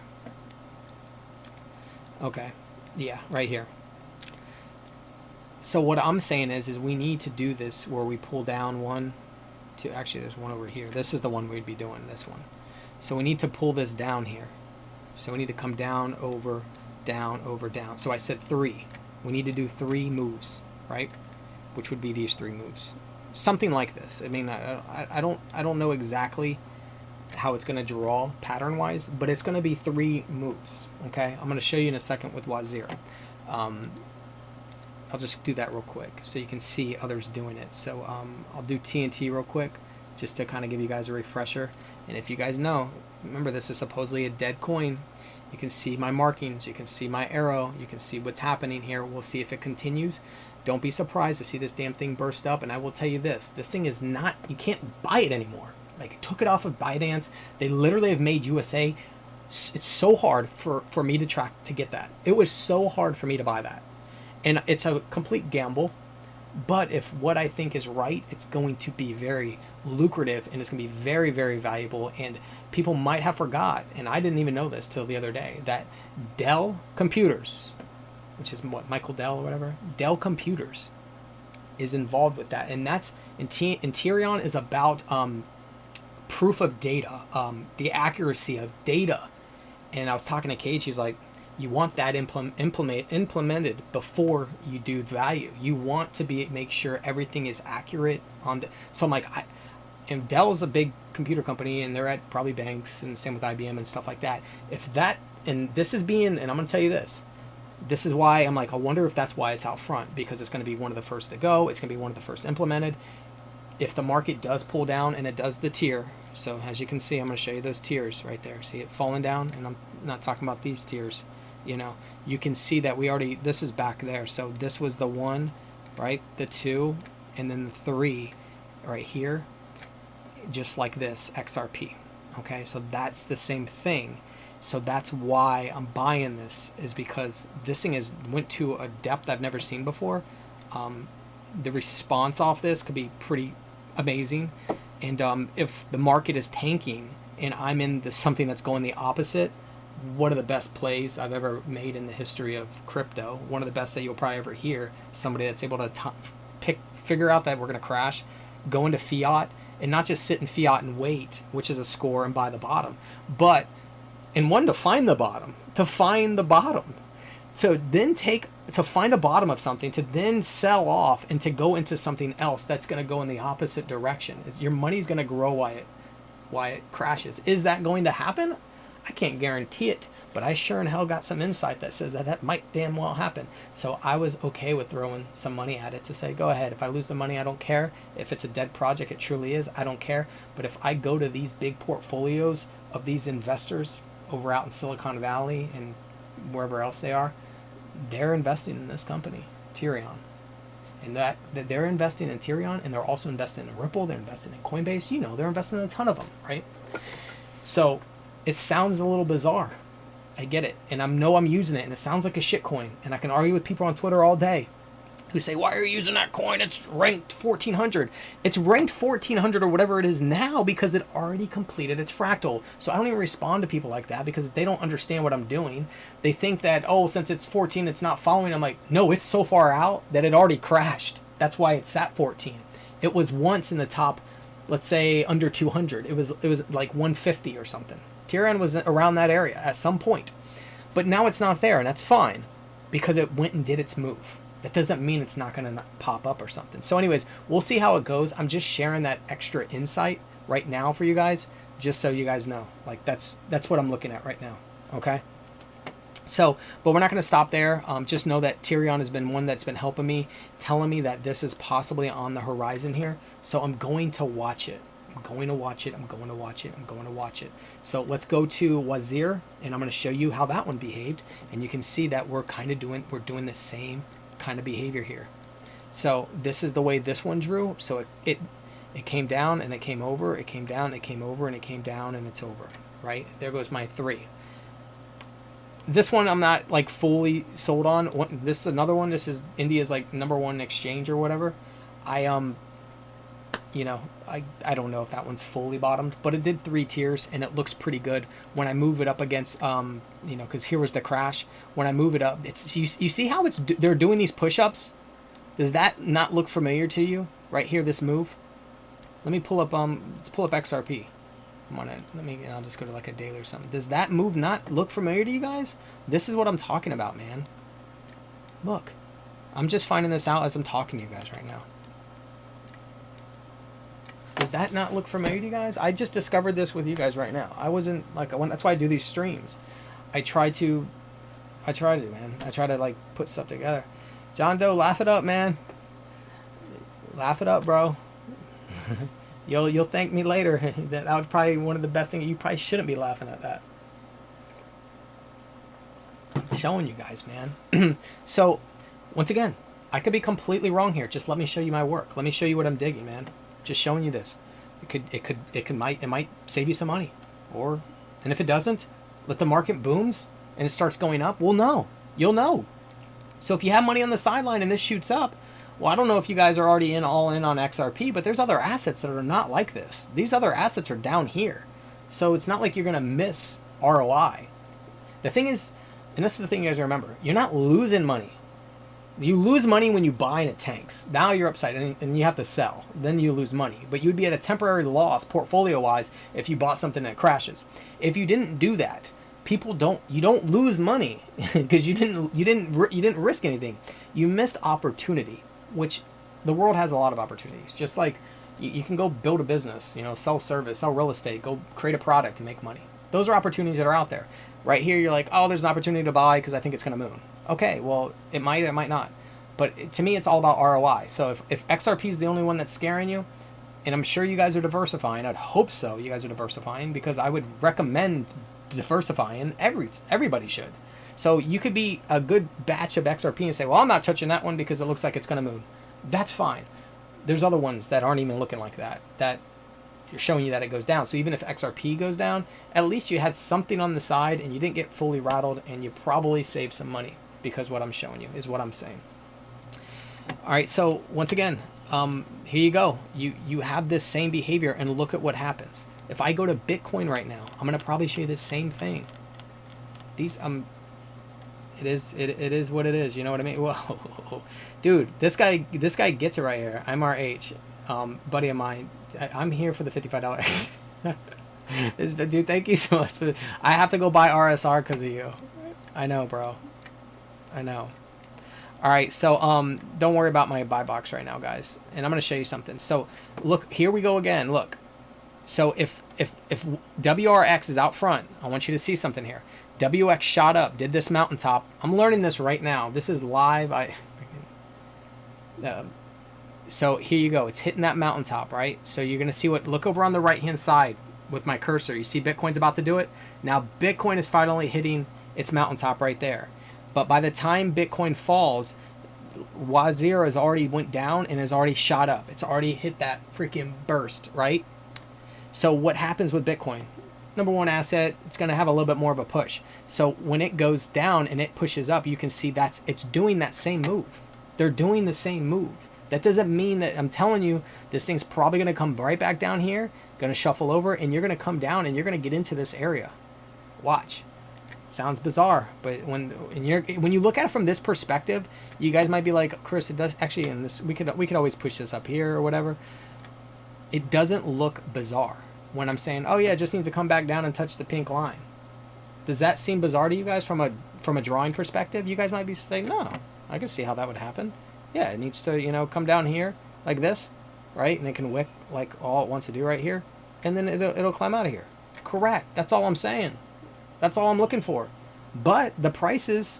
Okay, yeah, right here. So what I'm saying is we need to do this where we pull down one, two. Actually, there's one over here. This is the one we'd be doing. This one. So we need to pull this down here. So we need to come down, over, down, over, down. So I said 3. We need to do 3 moves, right? Which would be these 3 moves. Something like this. I mean, I don't know exactly how it's going to draw pattern-wise, but it's going to be 3 moves, okay? I'm going to show you in a second with Wazir. I'll just do that real quick so you can see others doing it. So I'll do TNT real quick just to kind of give you guys a refresher. And if you guys know, remember, this is supposedly a dead coin. You can see my markings, you can see my arrow, you can see what's happening here. We'll see if it continues. Don't be surprised to see this damn thing burst up. And I will tell you this thing is not, you can't buy it anymore. Like, it took it off of Binance. They literally have made USA. It's so hard for me to get that. It was so hard for me to buy that. And it's a complete gamble. But if what I think is right, it's going to be very lucrative and it's going to be very, very valuable. And people might have forgot, and I didn't even know this till the other day, that Dell Computers, which is what, Michael Dell or whatever, Dell Computers is involved with that. And that's, Tyrion is about proof of data, the accuracy of data. And I was talking to Kate, she's like, you want that implemented before you do value. You want to make sure everything is accurate on the. So I'm like, and Dell's a big computer company, and they're at probably banks, and same with IBM and stuff like that. If that, and this is being, and I'm going to tell you this. This is why I'm like, I wonder if that's why it's out front, because it's going to be one of the first to go. It's going to be one of the first implemented. If the market does pull down and it does the tier, so as you can see, I'm going to show you those tiers right there. See it falling down, and I'm not talking about these tiers. You know, you can see that we already, this is back there. So this was the 1, right? The 2, and then the 3 right here, just like this, XRP. Okay, so that's the same thing. So that's why I'm buying this, is because this thing went to a depth I've never seen before. The response off this could be pretty amazing. And if the market is tanking and I'm in something that's going the opposite, one of the best plays I've ever made in the history of crypto. One of the best that you'll probably ever hear. Somebody that's able to figure out that we're going to crash, go into fiat, and not just sit in fiat and wait, which is a score, and buy the bottom, but to find the bottom, to find a bottom of something, to then sell off and to go into something else that's going to go in the opposite direction. Your money's going to grow why it crashes. Is that going to happen? I can't guarantee it, but I sure in hell got some insight that says that might damn well happen. So I was okay with throwing some money at it to say, go ahead. If I lose the money, I don't care. If it's a dead project, it truly is. I don't care. But if I go to these big portfolios of these investors over out in Silicon Valley and wherever else they are, they're investing in this company, Tyrion. And that they're investing in Tyrion, and they're also investing in Ripple. They're investing in Coinbase. You know, they're investing in a ton of them, right? So it sounds a little bizarre. I get it. And I know I'm using it, and it sounds like a shit coin. And I can argue with people on Twitter all day who say, why are you using that coin? It's ranked 1400. It's ranked 1400 or whatever it is now because it already completed its fractal. So I don't even respond to people like that because they don't understand what I'm doing. They think that, oh, since it's 14, it's not following. I'm like, no, it's so far out that it already crashed. That's why it's at 14. It was once in the top, let's say, under 200. It was like 150 or something. Tyrion was around that area at some point. But now it's not there, and that's fine because it went and did its move. That doesn't mean it's not going to pop up or something. So anyways, we'll see how it goes. I'm just sharing that extra insight right now for you guys, just so you guys know. Like, that's what I'm looking at right now, okay? So, but we're not going to stop there. Just know that Tyrion has been one that's been helping me, telling me that this is possibly on the horizon here. So I'm going to watch it. I'm going to watch it. I'm going to watch it. I'm going to watch it. So let's go to Wazir, and I'm going to show you how that one behaved. And you can see that we're doing the same kind of behavior here. So this is the way this one drew. So it It came down and it came over, it came down, it came over, and it came down, and it's over, right? There goes my 3. This one I'm not like fully sold on. This is another one. This is India's like #1 exchange or whatever. You know, I don't know if that one's fully bottomed, but it did 3 tiers and it looks pretty good when I move it up against, you know, because here was the crash. When I move it up, it's you see how they're doing these push-ups? Does that not look familiar to you? Right here, this move. Let me pull up let's pull up XRP. I'll just go to like a daily or something. Does that move not look familiar to you guys? This is what I'm talking about, man. Look, I'm just finding this out as I'm talking to you guys right now. Does that not look familiar to you guys? I just discovered this with you guys right now. I wasn't like, that's why I do these streams. I try to, man. I try to like put stuff together. John Doe, laugh it up, man. Laugh it up, bro. You'll thank me later. That was probably one of the best things. You probably shouldn't be laughing at that. I'm showing you guys, man. So, once again, I could be completely wrong here. Just let me show you my work. Let me show you what I'm digging, man. Just showing you this. It might save you some money. And if it doesn't, let the market booms and it starts going up. Well, no, you'll know. So if you have money on the sideline and this shoots up, well, I don't know if you guys are already all in on XRP, but there's other assets that are not like this. These other assets are down here. So it's not like you're going to miss ROI. The thing is, and this is the thing you guys remember, you're not losing money. You lose money when you buy and it tanks. Now you're upside and you have to sell. Then you lose money. But you'd be at a temporary loss portfolio-wise if you bought something that crashes. If you didn't do that, you don't lose money because you didn't risk anything. You missed opportunity, which the world has a lot of opportunities. Just like you can go build a business, you know, sell service, sell real estate, go create a product and make money. Those are opportunities that are out there. Right here, you're like, oh, there's an opportunity to buy because I think it's going to moon. Okay, well, it might not. But to me, it's all about ROI. So if XRP is the only one that's scaring you, and I'm sure you guys are diversifying, I'd hope so, you guys are diversifying, because I would recommend diversifying. Everybody should. So you could be a good batch of XRP and say, well, I'm not touching that one because it looks like it's going to moon. That's fine. There's other ones that aren't even looking like that you're showing you that it goes down. So even if XRP goes down, at least you had something on the side and you didn't get fully rattled, and you probably saved some money, because what I'm showing you is what I'm saying. All right, so once again, here you go. You have this same behavior, and look at what happens. If I go to Bitcoin right now, I'm gonna probably show you the same thing. It is what it is. You know what I mean? Whoa, dude, this guy gets it right here. I'm RH, buddy of mine. I'm here for the $55. Dude, thank you so much. I have to go buy RSR because of you. I know, bro. I know. All right, so don't worry about my buy box right now, guys. And I'm going to show you something. So look, here we go again. Look. So if WRX is out front, I want you to see something here. WX shot up, did this mountaintop. I'm learning this right now. This is live. So here you go. It's hitting that mountaintop, right? So you're going to see look over on the right-hand side with my cursor. You see Bitcoin's about to do it? Now Bitcoin is finally hitting its mountaintop right there. But by the time Bitcoin falls, Y0 has already went down and has already shot up. It's already hit that freaking burst, right? So what happens with Bitcoin? #1 asset, it's going to have a little bit more of a push. So when it goes down and it pushes up, you can see it's doing that same move. They're doing the same move. That doesn't mean that, I'm telling you, this thing's probably going to come right back down here, going to shuffle over, and you're going to come down and you're going to get into this area. Watch. Sounds bizarre, but when you look at it from this perspective, you guys might be like, Chris, it does actually, in this we could always push this up here or whatever. It doesn't look bizarre when I'm saying, oh yeah, it just needs to come back down and touch the pink line. Does that seem bizarre to you guys from a drawing perspective? You guys might be saying, no, I can see how that would happen. Yeah, it needs to, come down here like this, right? And it can wick like all it wants to do right here, and then it'll climb out of here. Correct. That's all I'm saying. That's all I'm looking for. But the prices,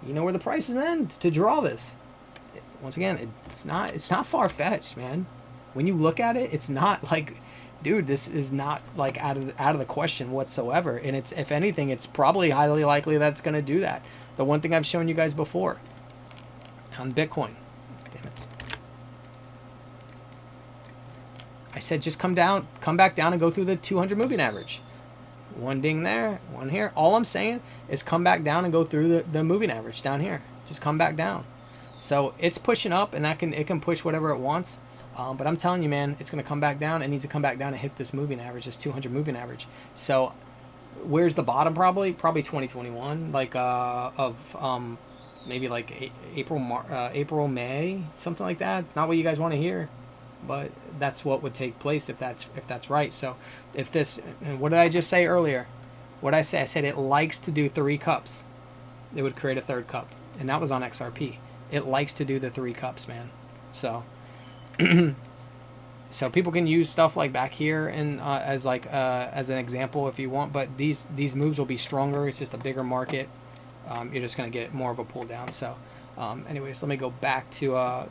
you know where the prices end to draw this. Once again, it's not far-fetched, man. When you look at it, it's not like, dude, this is not like out of the question whatsoever. And it's, if anything, it's probably highly likely that's going to do that. The one thing I've shown you guys before on Bitcoin. Damn it. I said just come back down and go through the 200 moving average. One ding there, one here. All I'm saying is come back down and go through the moving average down here. Just come back down. So it's pushing up, and it can push whatever it wants. But I'm telling you, man, it's going to come back down. It needs to come back down and hit this moving average, this 200 moving average. So where's the bottom? Probably 2021, like maybe like April, May, something like that. It's not what you guys want to hear, but that's what would take place if that's right. So if this, and what did I just say earlier? What I say? I said it likes to do 3 cups. It would create a 3rd cup, and that was on XRP. It likes to do the 3 cups, man. So so people can use stuff like back here and as an example if you want, but these moves will be stronger. It's just a bigger market. You're just going to get more of a pull down. So anyways, let me go back to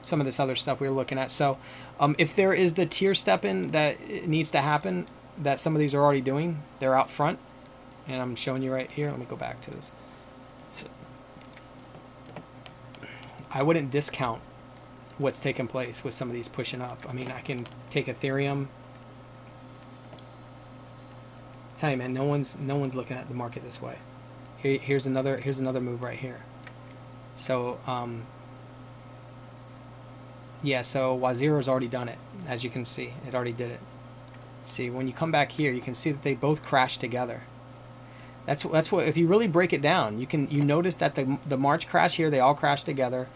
some of this other stuff we were looking at. So if there is the tier step in that it needs to happen, that some of these are already doing, they're out front, and I'm showing you right here. Let me go back to this. I wouldn't discount what's taking place with some of these pushing up. I mean, I can take Ethereum. Tell you, man, no one's looking at the market this way. Here's another move right here. So yeah, so Waziro's already done it. As you can see, it already did it. See, when you come back here, you can see that they both crash together. That's what, if you really break it down, you notice that the March crash here, they all crashed together.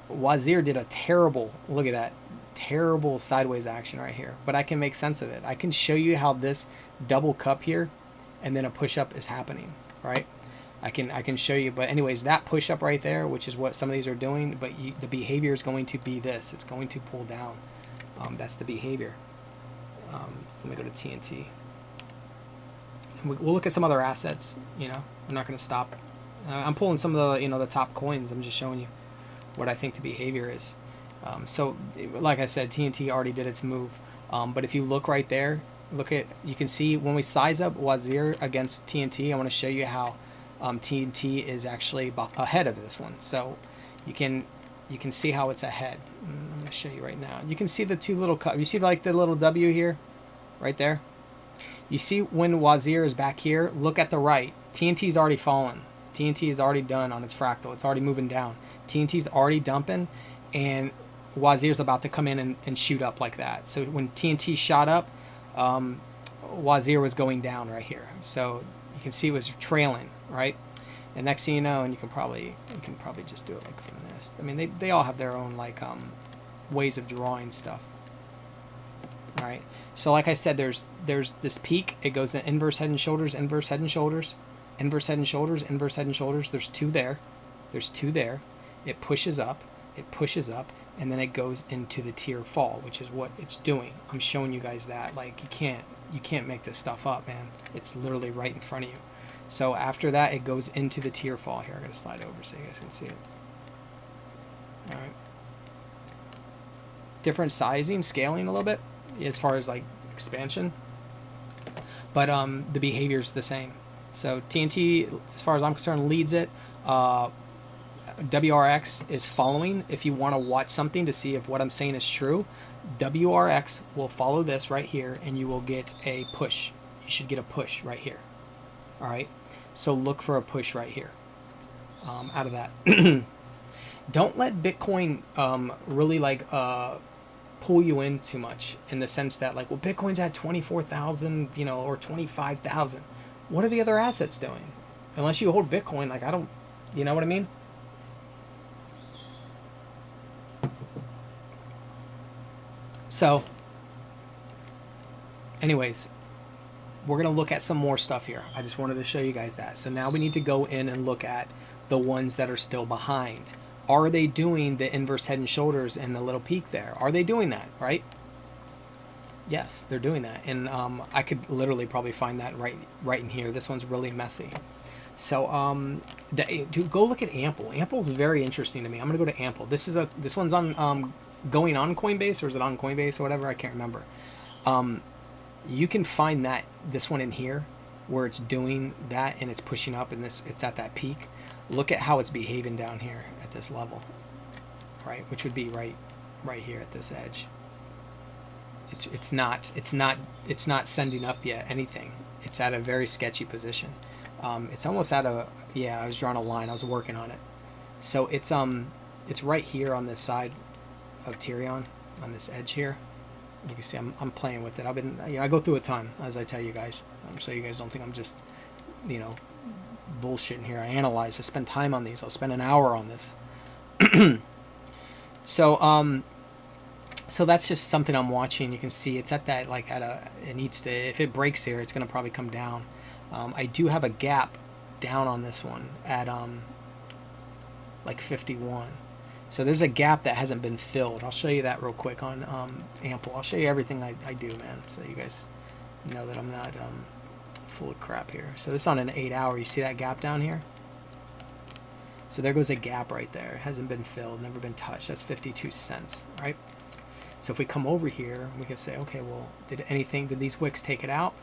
Wazir did a terrible, look at that, terrible sideways action right here. But I can make sense of it. I can show you how this double cup here and then a push up is happening, right? I can show you. But anyways, that push up right there, which is what some of these are doing, but the behavior is going to be this. It's going to pull down. That's the behavior. So let me go to TNT. We'll look at some other assets. You know, I'm not going to stop. I'm pulling some of the the top coins. I'm just showing you what I think the behavior is. So like I said, TNT already did its move. But if you look right there, you can see when we size up Wazir against TNT, I want to show you how TNT is actually ahead of this one. So you can see how it's ahead. I'm going to show you right now. You can see the two little cups. You see like the little W here, right there? You see when Wazir is back here, look at the right. TNT's already fallen. TNT is already done on its fractal. It's already moving down. TNT's already dumping, and Wazir's about to come in and shoot up like that. So when TNT shot up, Wazir was going down right here. So you can see it was trailing, right? And next thing you know, and you can probably just do it like from this. I mean, they all have their own like ways of drawing stuff. All right. So like I said, there's this peak. It goes in inverse head and shoulders, inverse head and shoulders, inverse head and shoulders, inverse head and shoulders. There's two there. There's two there. It pushes up. It pushes up, and then it goes into the tier fall, which is what it's doing. I'm showing you guys that. Like you can't make this stuff up, man. It's literally right in front of you. So after that, it goes into the tier fall. Here, I'm gonna slide over so you guys can see it. All right. Different sizing, scaling a little bit as far as like expansion, but the behavior is the same. So TNT, as far as I'm concerned, leads it. WRX is following. If you want to watch something to see if what I'm saying is true, WRX will follow this right here, and you will get a push. You should get a push right here. All right. So look for a push right here. Out of that, don't let Bitcoin really like pull you in too much, in the sense that like, well, Bitcoin's at 24,000, or 25,000. What are the other assets doing? Unless you hold Bitcoin, like I don't, you know what I mean? So, anyways, we're going to look at some more stuff here. I just wanted to show you guys that. So now we need to go in and look at the ones that are still behind. Are they doing the inverse head and shoulders and the little peak there? Are they doing that, right? Yes, they're doing that. And I could literally probably find that right in here. This one's really messy. So go look at Ample. Ample's very interesting to me. I'm going to go to Ample. This one's on going on Coinbase, or is it on Coinbase or whatever? I can't remember. You can find this one in here where it's doing that and it's pushing up, and it's at that peak. Look at how it's behaving down here at this level, right? Which would be right here at this edge. it's not sending up yet anything. It's at a very sketchy position. It's almost at a, yeah, I was drawing a line. I was working on it. So it's right here on this side of Tyrion, on this edge here. You can see I'm playing with it. I've been, I go through a ton, as I tell you guys, so you guys don't think I'm just, bullshitting here. I analyze. I spend time on these. I'll spend an hour on this. So that's just something I'm watching. You can see it's at that, like it needs to, if it breaks here, it's going to probably come down. I do have a gap down on this one at like 51. So there's a gap that hasn't been filled. I'll show you that real quick on Ample. I'll show you everything I do, man, so you guys know that I'm not full of crap here. So this is on an 8 hour. You see that gap down here? So there goes a gap right there. It hasn't been filled, never been touched. That's 52 cents, right? So if we come over here, we can say, okay, well, did these wicks take it out?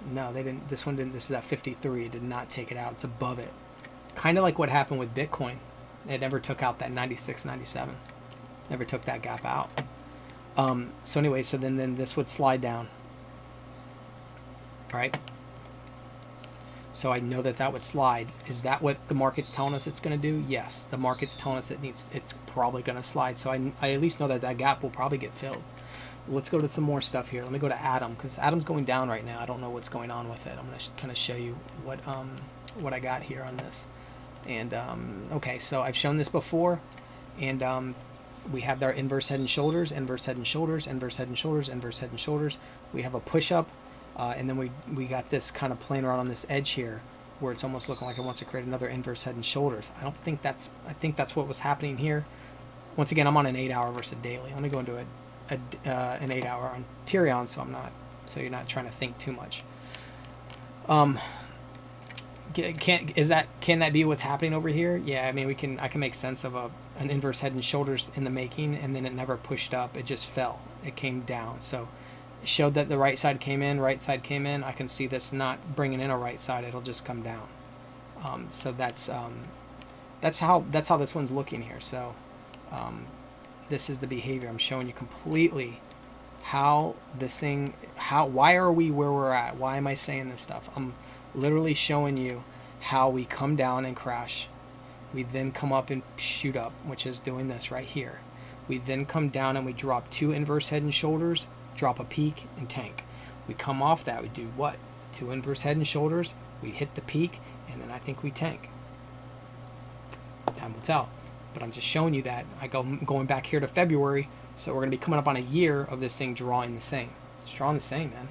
No, they didn't. This one didn't. This is at 53. It did not take it out. It's above it. Kind of like what happened with Bitcoin. It never took out that 96, 97. Never took that gap out. So anyway, so then this would slide down. All right. So I know that would slide. Is that what the market's telling us it's going to do? Yes. The market's telling us it's probably going to slide. So I at least know that gap will probably get filled. Let's go to some more stuff here. Let me go to Atom, because Atom's going down right now. I don't know what's going on with it. I'm going to kind of show you what I got here on this. And okay, so I've shown this before, and we have our inverse head and shoulders, inverse head and shoulders, inverse head and shoulders, inverse head and shoulders. We have a push up, and then we got this kind of playing around on this edge here, where it's almost looking like it wants to create another inverse head and shoulders. I think that's what was happening here. Once again, I'm on an 8 hour versus daily. Let me go into an 8 hour on Tyrion, so you're not trying to think too much. Can that be what's happening over here? Yeah, I mean I can make sense of an inverse head and shoulders in the making, and then it never pushed up. It just fell. It came down. So it showed that the right side came in, right side came in. I can see this not bringing in a right side. It'll just come down. So that's how this one's looking here. So this is the behavior. I'm showing you completely how this thing, why are we where we're at? Why am I saying this stuff? I'm literally showing you how we come down and crash. We then come up and shoot up, which is doing this right here. We then come down and we drop 2 inverse head and shoulders, drop a peak, and tank. We come off that, we do what? 2 inverse head and shoulders, we hit the peak, and then I think we tank. Time will tell. But I'm just showing you that. I'm going back here to February, so we're going to be coming up on a year of this thing drawing the same. It's drawing the same, man.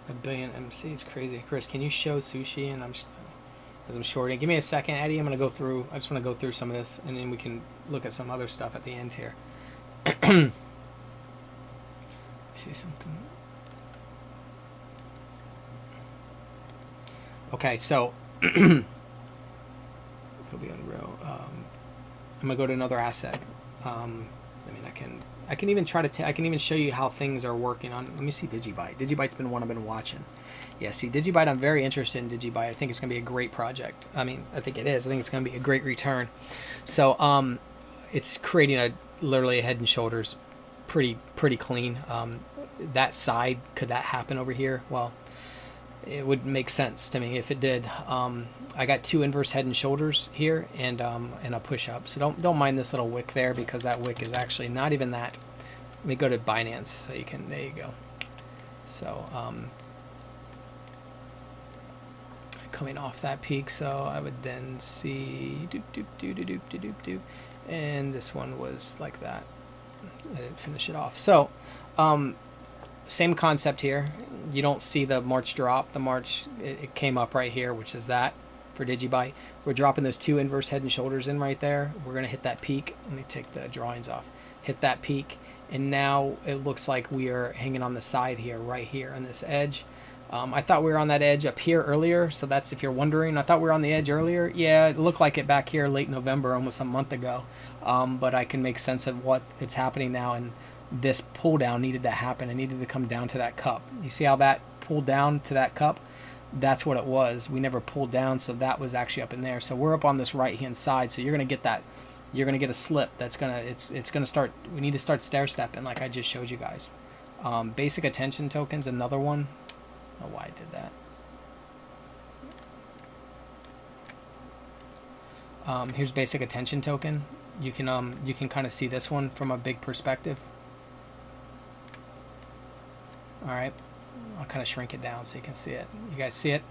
$1 billion MC is crazy. Chris, can you show sushi? And as I'm shorting, give me a second, Eddie. I just want to go through some of this, and then we can look at some other stuff at the end here. See something. Okay, so it'll be on real. I'm gonna go to another asset. I mean, I can even try to. I can even show you how things are working on. Let me see Digibyte. Digibyte's been one I've been watching. Yeah, see Digibyte. I'm very interested in Digibyte. I think it's gonna be a great project. I mean, I think it is. I think it's gonna be a great return. So it's creating literally a head and shoulders, pretty clean. That side, could that happen over here? Well, it would make sense to me if it did. I got 2 inverse head and shoulders here, and a push up. So don't mind this little wick there, because that wick is actually not even that. Let me go to Binance so you can. There you go. So coming off that peak, so I would then see and this one was like that. I didn't finish it off. So same concept here. You don't see the March drop. The March, it came up right here, which is that for Digibyte. We're dropping those 2 inverse head and shoulders in right there. We're going to hit that peak. Let me take the drawings off. Hit that peak. And now it looks like we are hanging on the side here, right here on this edge. I thought we were on that edge up here earlier. So that's, if you're wondering, I thought we were on the edge earlier. Yeah, it looked like it back here late November, almost a month ago. But I can make sense of what it's happening now. And this pull down needed to happen. It needed to come down to that cup. You see how that pulled down to that cup? that's what it was. We never pulled down, so that was actually up in there. So we're up on this right hand side, so you're gonna get that, you're gonna get a slip that's gonna, it's gonna start, we need to start stair stepping like I just showed you guys. Basic attention tokens, another one. I don't know why I did that. Here's basic attention token. You can kind of see this one from a big perspective. All right, I'll kind of shrink it down so you can see it. You guys see it?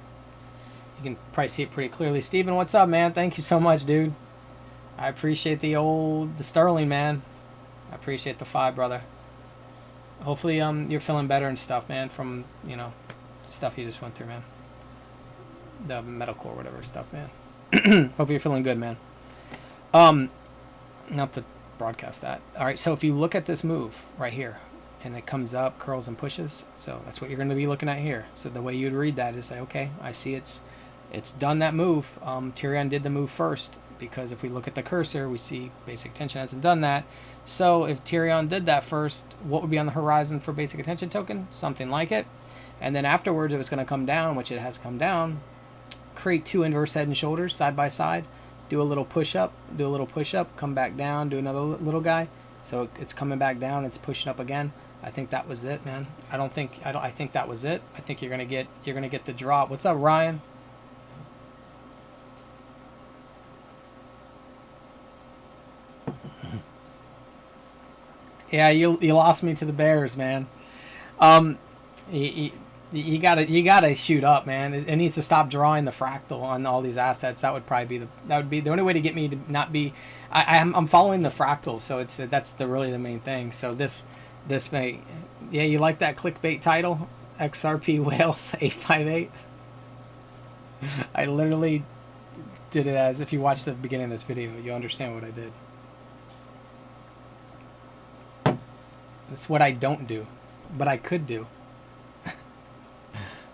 You can probably see it pretty clearly. Steven, what's up, man? Thank you so much, dude. I appreciate the Sterling, man. I appreciate the 5, brother. Hopefully you're feeling better and stuff, man, from, you know, stuff you just went through, man. The medical or whatever stuff, man. Hope you're feeling good, man. Not to broadcast that. All right, so if you look at this move right here, and it comes up, curls and pushes, so that's what you're going to be looking at here. So the way you'd read that is say, okay, I see it's done that move. Tyrion did the move first, because if we look at the cursor, we see basic attention hasn't done that. So if Tyrion did that first, what would be on the horizon for basic attention token? Something like it. And then afterwards, if it's going to come down, which it has come down, create 2 inverse head and shoulders side by side, do a little push up, come back down, do another little guy. So it's coming back down, it's pushing up again. I think that was it, man. I think that was it. I think you're gonna get the drop. What's up, Ryan? Yeah, you lost me to the Bears, man. You gotta shoot up, man. It needs to stop drawing the fractal on all these assets. That would probably be the only way to get me to not be. I'm following the fractal, so that's really the main thing. So this may, yeah, you like that clickbait title, XRP Whale 858. I literally did it as, if you watch the beginning of this video, you understand what I did. That's what I don't do, but I could do.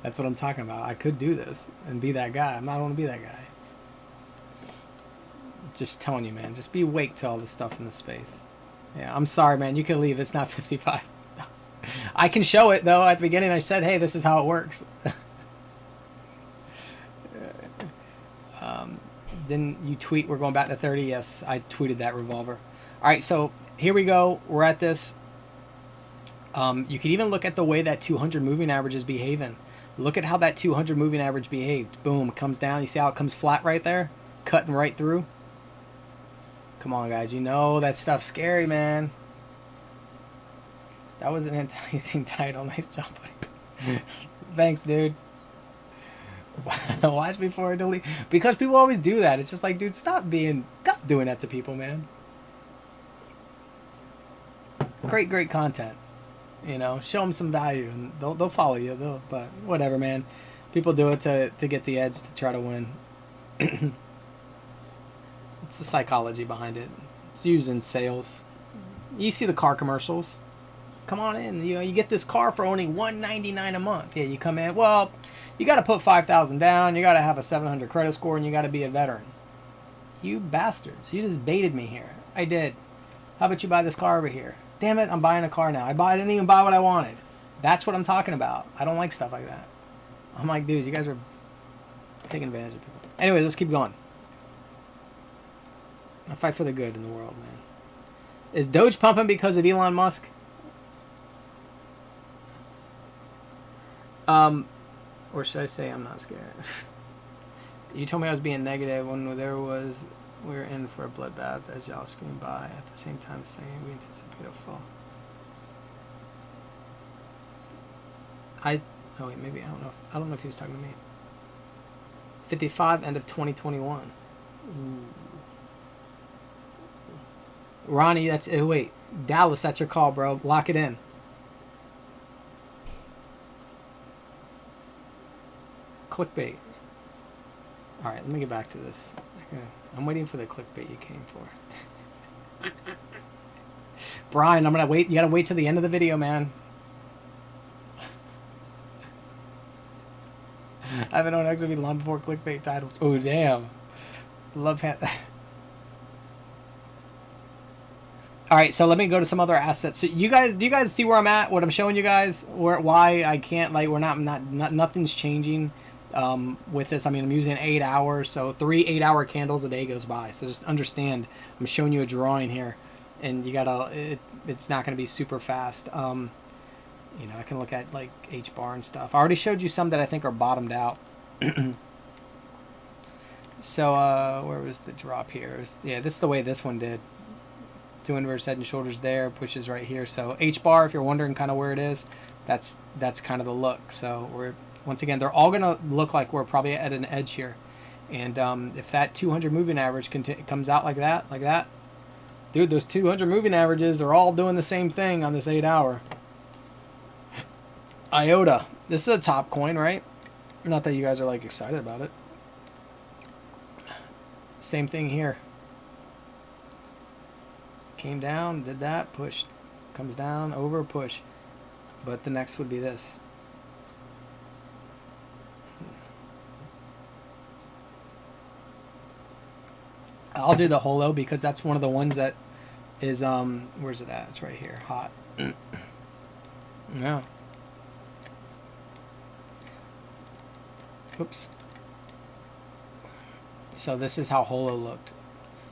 That's what I'm talking about. I could do this and be that guy. I'm not going to be that guy. Just telling you, man. Just be awake to all this stuff in the space. Yeah, I'm sorry, man. You can leave. It's not 55. I can show it, though. At the beginning, I said, hey, this is how it works. Then you tweet, we're going back to 30. Yes, I tweeted that, Revolver. All right, so here we go. We're at this. You can even look at the way that 200 moving average is behaving. Look at how that 200 moving average behaved. Boom, it comes down. You see how it comes flat right there? Cutting right through. Come on, guys. You know that stuff's scary, man. That was an enticing title. Nice job, buddy. Thanks, dude. Watch before I delete. Because people always do that. It's just like, dude, stop doing that to people, man. Great content. You know, show them some value, and they'll follow you. But whatever, man. People do it to get the edge, to try to win. It's the psychology behind it. It's used in sales. You see the car commercials. Come on in. You get this car for only $199 a month. Yeah, you come in. Well, you got to put $5,000 down. You got to have a 700 credit score, and you got to be a veteran. You bastards! You just baited me here. I did. How about you buy this car over here? Damn it, I'm buying a car now. I didn't even buy what I wanted. That's what I'm talking about. I don't like stuff like that. I'm like, dudes, you guys are taking advantage of people. Anyways, let's keep going. I fight for the good in the world, man. Is Doge pumping because of Elon Musk? Or should I say I'm not scared? You told me I was being negative when we were in for a bloodbath as y'all screamed by at the same time saying we anticipate a fall. Oh wait, maybe I don't know if he was talking to me. 55 end of 2021. Ooh. Ronnie, that's wait, Dallas, that's your call, bro. Lock it in. Clickbait. All right, let me get back to this. I'm waiting for the clickbait you came for. Brian, I'm gonna wait. You gotta wait till the end of the video, man. I haven't known X would be long before clickbait titles. Oh damn. Love hand. All right, so let me go to some other assets. So do you guys see where I'm at? What I'm showing you guys? Why I can't, like, we're not nothing's changing. with this. I mean, I'm using 8 hours, so 3 8-hour candles a day goes by. So just understand, I'm showing you a drawing here, and you gotta, it's not going to be super fast. You know, I can look at like H bar and stuff. I already showed you some that I think are bottomed out. So where was the drop here? Yeah, this is the way this one did. 2 inverse head and shoulders there, pushes right here. So H bar, if you're wondering kind of where it is, that's kind of the look. So we're, once again, they're all gonna look like we're probably at an edge here. And if that 200 moving average comes out like that, dude, those 200 moving averages are all doing the same thing on this 8 hour. IOTA, this is a top coin, right? Not that you guys are like excited about it. Same thing here. Came down, did that, pushed, comes down, over, push. But the next would be this. I'll do the holo because that's one of the ones that is, where's it at? It's right here, hot. Yeah. Oops. So this is how holo looked.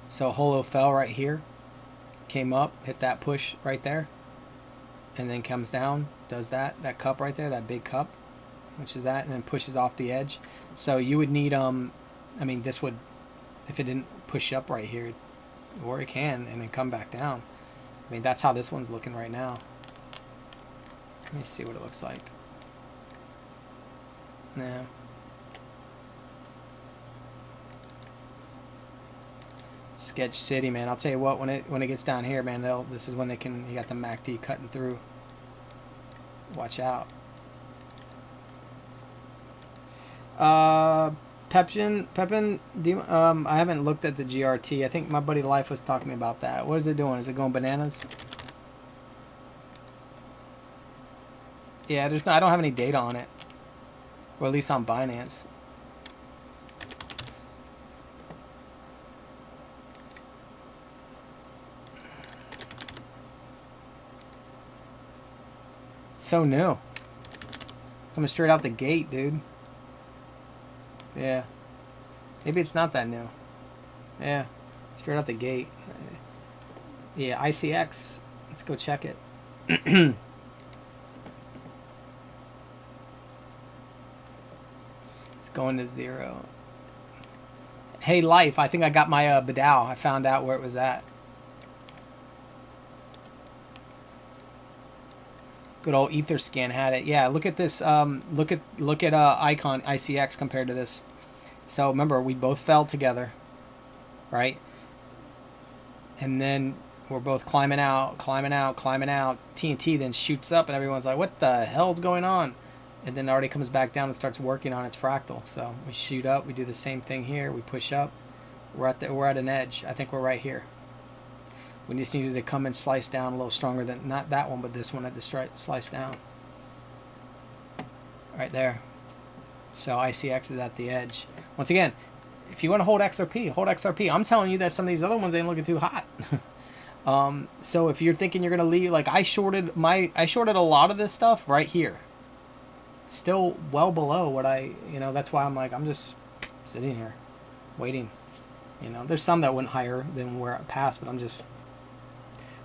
So holo fell right here, came up, hit that push right there, and then comes down, does that cup right there, that big cup, which is that, and then pushes off the edge. So you would need, I mean, this would, if it didn't push up right here, or it can, and then come back down. I mean, that's how this one's looking right now. Let me see what it looks like. Yeah. Sketch City, man. I'll tell you what, when it gets down here, man, this is when they can, you got the MACD cutting through. Watch out. Pepin, I haven't looked at the GRT. I think my buddy Life was talking to me about that. What is it doing? Is it going bananas? Yeah, I don't have any data on it. Or at least on Binance. So new. Coming straight out the gate, dude. Yeah. Maybe it's not that new. Yeah. Straight out the gate. Yeah, ICX. Let's go check it. It's going to 0. Hey, Life. I think I got my Badao. I found out where it was at. Good old Etherscan had it. Yeah, look at this. Look at Icon ICX compared to this. So remember, we both fell together, right? And then we're both climbing out. TNT then shoots up, and everyone's like, "What the hell's going on?" And then it already comes back down and starts working on its fractal. So we shoot up. We do the same thing here. We push up. We're at an edge. I think we're right here. We just needed to come and slice down a little stronger than, not that one, but this one had to slice down. Right there. So ICX is at the edge. Once again, if you want to hold XRP, hold XRP. I'm telling you that some of these other ones ain't looking too hot. So if you're thinking you're going to leave, like I shorted a lot of this stuff right here. Still well below what that's why I'm like, I'm just sitting here waiting. There's some that went higher than where it passed, but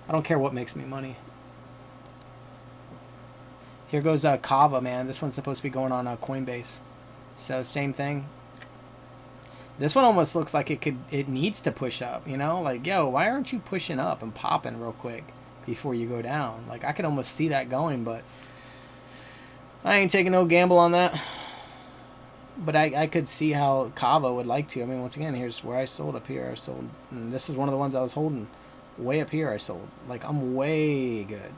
I don't care what makes me money. Here goes Kava, man. This one's supposed to be going on Coinbase. So same thing. This one almost looks like it needs to push up, Like, yo, why aren't you pushing up and popping real quick before you go down? Like, I could almost see that going, but I ain't taking no gamble on that. But I could see how Kava would like to. I mean, once again, here's where I sold up here. I sold, and this is one of the ones I was holding. Way up here I sold. Like, I'm way good.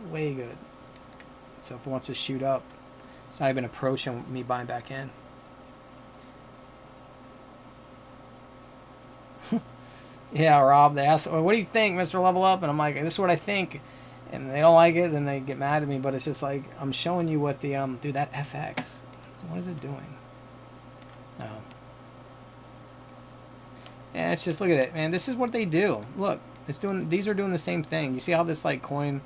Way good. So if it wants to shoot up, it's not even approaching me buying back in. Yeah, Rob, they ask, well, what do you think, Mr. Level Up? And I'm like, this is what I think. And they don't like it, then they get mad at me. But it's just like, I'm showing you what the, dude, that FX. What is it doing? Oh. Yeah, it's just, look at it, man. This is what they do. Look. These are doing the same thing. You see how this like coin,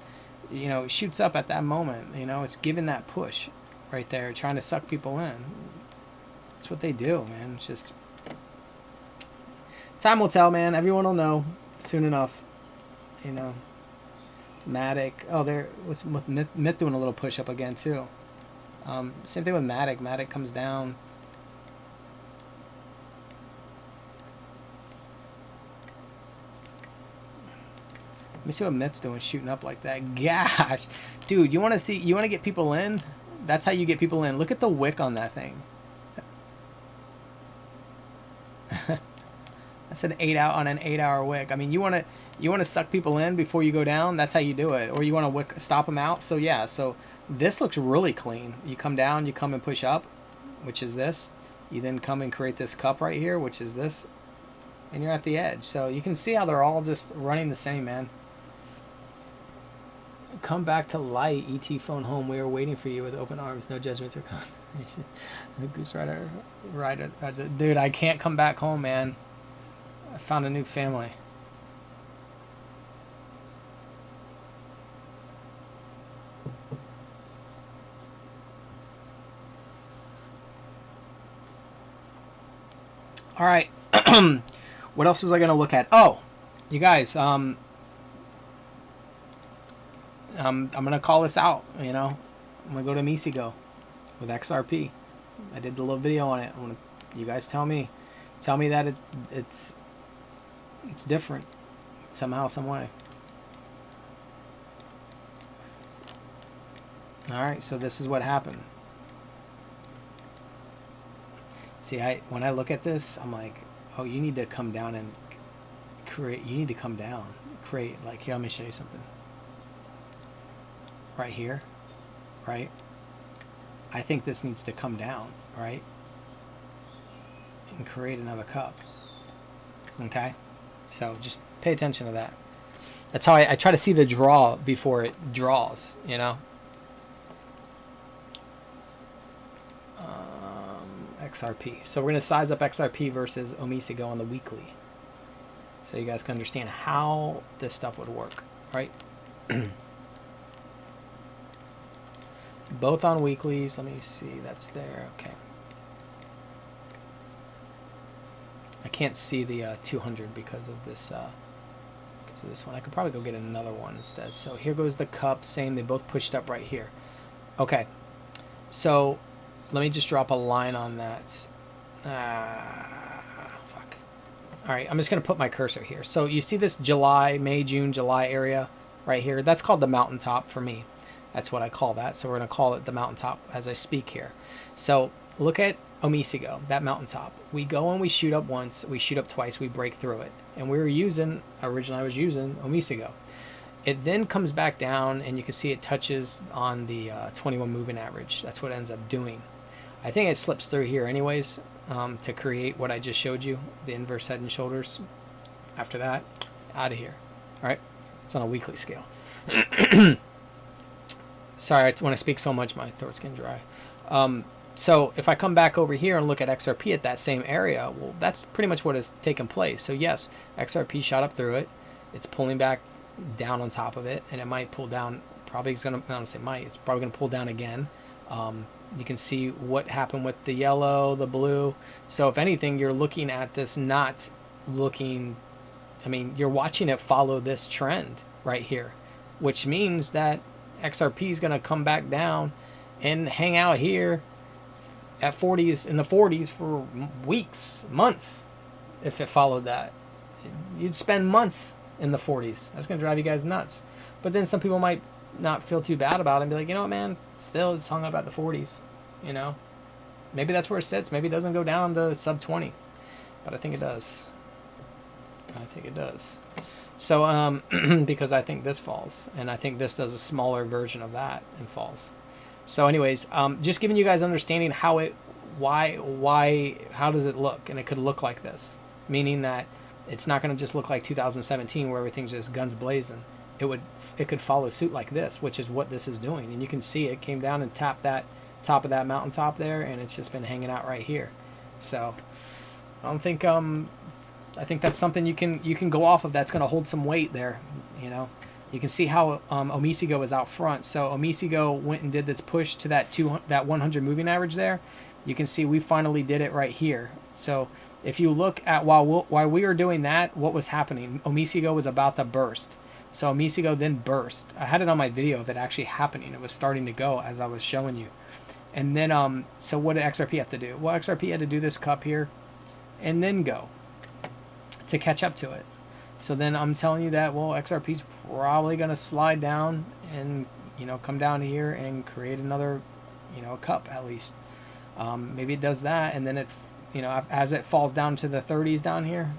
shoots up at that moment. It's giving that push right there, trying to suck people in. That's what they do, man. It's just time will tell, man. Everyone will know soon enough. You know, Matic. Oh, there was with Myth doing a little push up again too. Same thing with Matic. Matic comes down. Let me see what Myth's doing, shooting up like that. Gosh, dude, you want to see? You want to get people in? That's how you get people in. Look at the wick on that thing. That's an 8-hour wick. I mean, you want to suck people in before you go down. That's how you do it. Or you want to stop them out. So yeah. So this looks really clean. You come down, you come and push up, which is this. You then come and create this cup right here, which is this, and you're at the edge. So you can see how they're all just running the same, man. Come back to light, ET phone home. We are waiting for you with open arms, no judgments or condemnation. The Goose Rider, dude, I can't come back home, man. I found a new family. All right. What else was I gonna look at? Oh, you guys, I'm gonna call this out. You know, I'm gonna go to Misigo with XRP. I did the little video on it. You guys tell me that it's different somehow, some way. All right, so this is what happened. See, when I look at this, I'm like, oh, you need to come down and create. You need to come down, create. Like here, let me show you something. Right here, right? I think this needs to come down, right? And create another cup. Okay? So just pay attention to that. That's how I try to see the draw before it draws, you know? XRP. So we're going to size up XRP versus Omisigo on the weekly. So you guys can understand how this stuff would work, right? Both on weeklies. Let me see. That's there. Okay. I can't see the 200 because of this one. I could probably go get another one instead. So here goes the cup. Same. They both pushed up right here. Okay. So let me just drop a line on that. Fuck. All right. I'm just going to put my cursor here. So you see this May, June, July area right here? That's called the Mountaintop for me. That's what I call that. So we're going to call it the Mountaintop as I speak here. So look at Omisigo, that Mountaintop. We go and we shoot up once, we shoot up twice, we break through it. And we were originally I was using Omisigo. It then comes back down and you can see it touches on the 21 moving average. That's what it ends up doing. I think it slips through here anyways to create what I just showed you, the inverse head and shoulders. After that, out of here. All right, it's on a weekly scale. Sorry, when I speak so much, my throat's getting dry. So if I come back over here and look at XRP at that same area, well, that's pretty much what has taken place. So yes, XRP shot up through it. It's pulling back down on top of it, and it might pull down. Probably it's gonna. I don't say might. It's probably gonna pull down again. You can see what happened with the yellow, the blue. So if anything, you're looking at this not looking. I mean, you're watching it follow this trend right here, which means that XRP is gonna come back down and hang out here at 40s, in the 40s for weeks, months. If it followed that, you'd spend months in the 40s. That's gonna drive you guys nuts. But then some people might not feel too bad about it and be like, you know what, man, still it's hung up at the 40s, you know? Maybe that's where it sits. Maybe it doesn't go down to sub 20, but I think it does. So because I think this falls, and I think this does a smaller version of that and falls. So anyways, just giving you guys understanding how how does it look? And it could look like this, meaning that it's not going to just look like 2017 where everything's just guns blazing. It could follow suit like this, which is what this is doing. And you can see it came down and tapped that top of that mountaintop there, and it's just been hanging out right here. So I don't think I think that's something you can go off of. That's going to hold some weight there. You know, you can see how Omisigo is out front. So Omisigo went and did this push to that 100 moving average there. you can see we finally did it right here. So if you look at while we were doing that, what was happening? Omisigo was about to burst. So Omisigo then burst. I had it on my video of it actually happening. It was starting to go as I was showing you. And then, so what did XRP have to do? Well, XRP had to do this cup here and then go to catch up to it. So then I'm telling you that, well, XRP's probably going to slide down and, you know, come down here and create another, you know, a cup at least. Maybe it does that, and then it, you know, as it falls down to the 30s down here,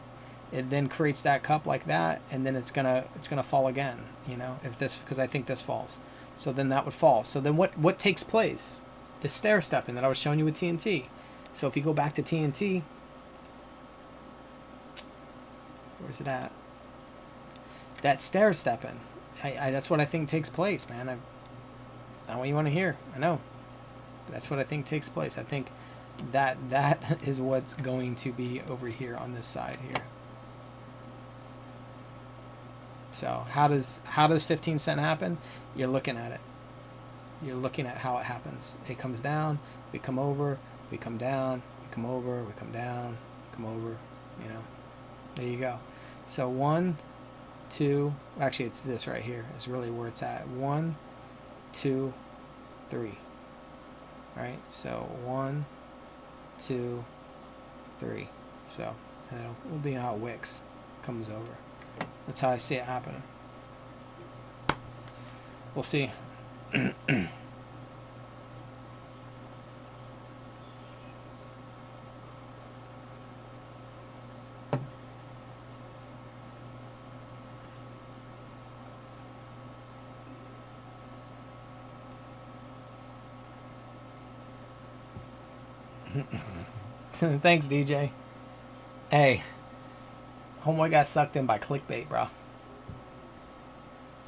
it then creates that cup like that, and then it's gonna fall again, you know, if this, because I think this falls. So then that would fall. So then what takes place? The stair stepping that I was showing you with TNT. So if you go back to TNT, where's it at? That stair stepping. That's what I think takes place, man. Not what you want to hear. I know. But that's what I think takes place. I think that is what's going to be over here on this side here. So how does 15 cent happen? You're looking at it. You're looking at how it happens. It comes down, we come over, we come down, we come over, we come down, come over, you know. There you go. So 1, 2, actually it's this right here is really where it's at. 1, 2, 3. Right? So 1, 2, 3. So we'll see how Wix comes over. That's how I see it happening. We'll see. Thanks, DJ. Hey, homeboy got sucked in by clickbait, bro.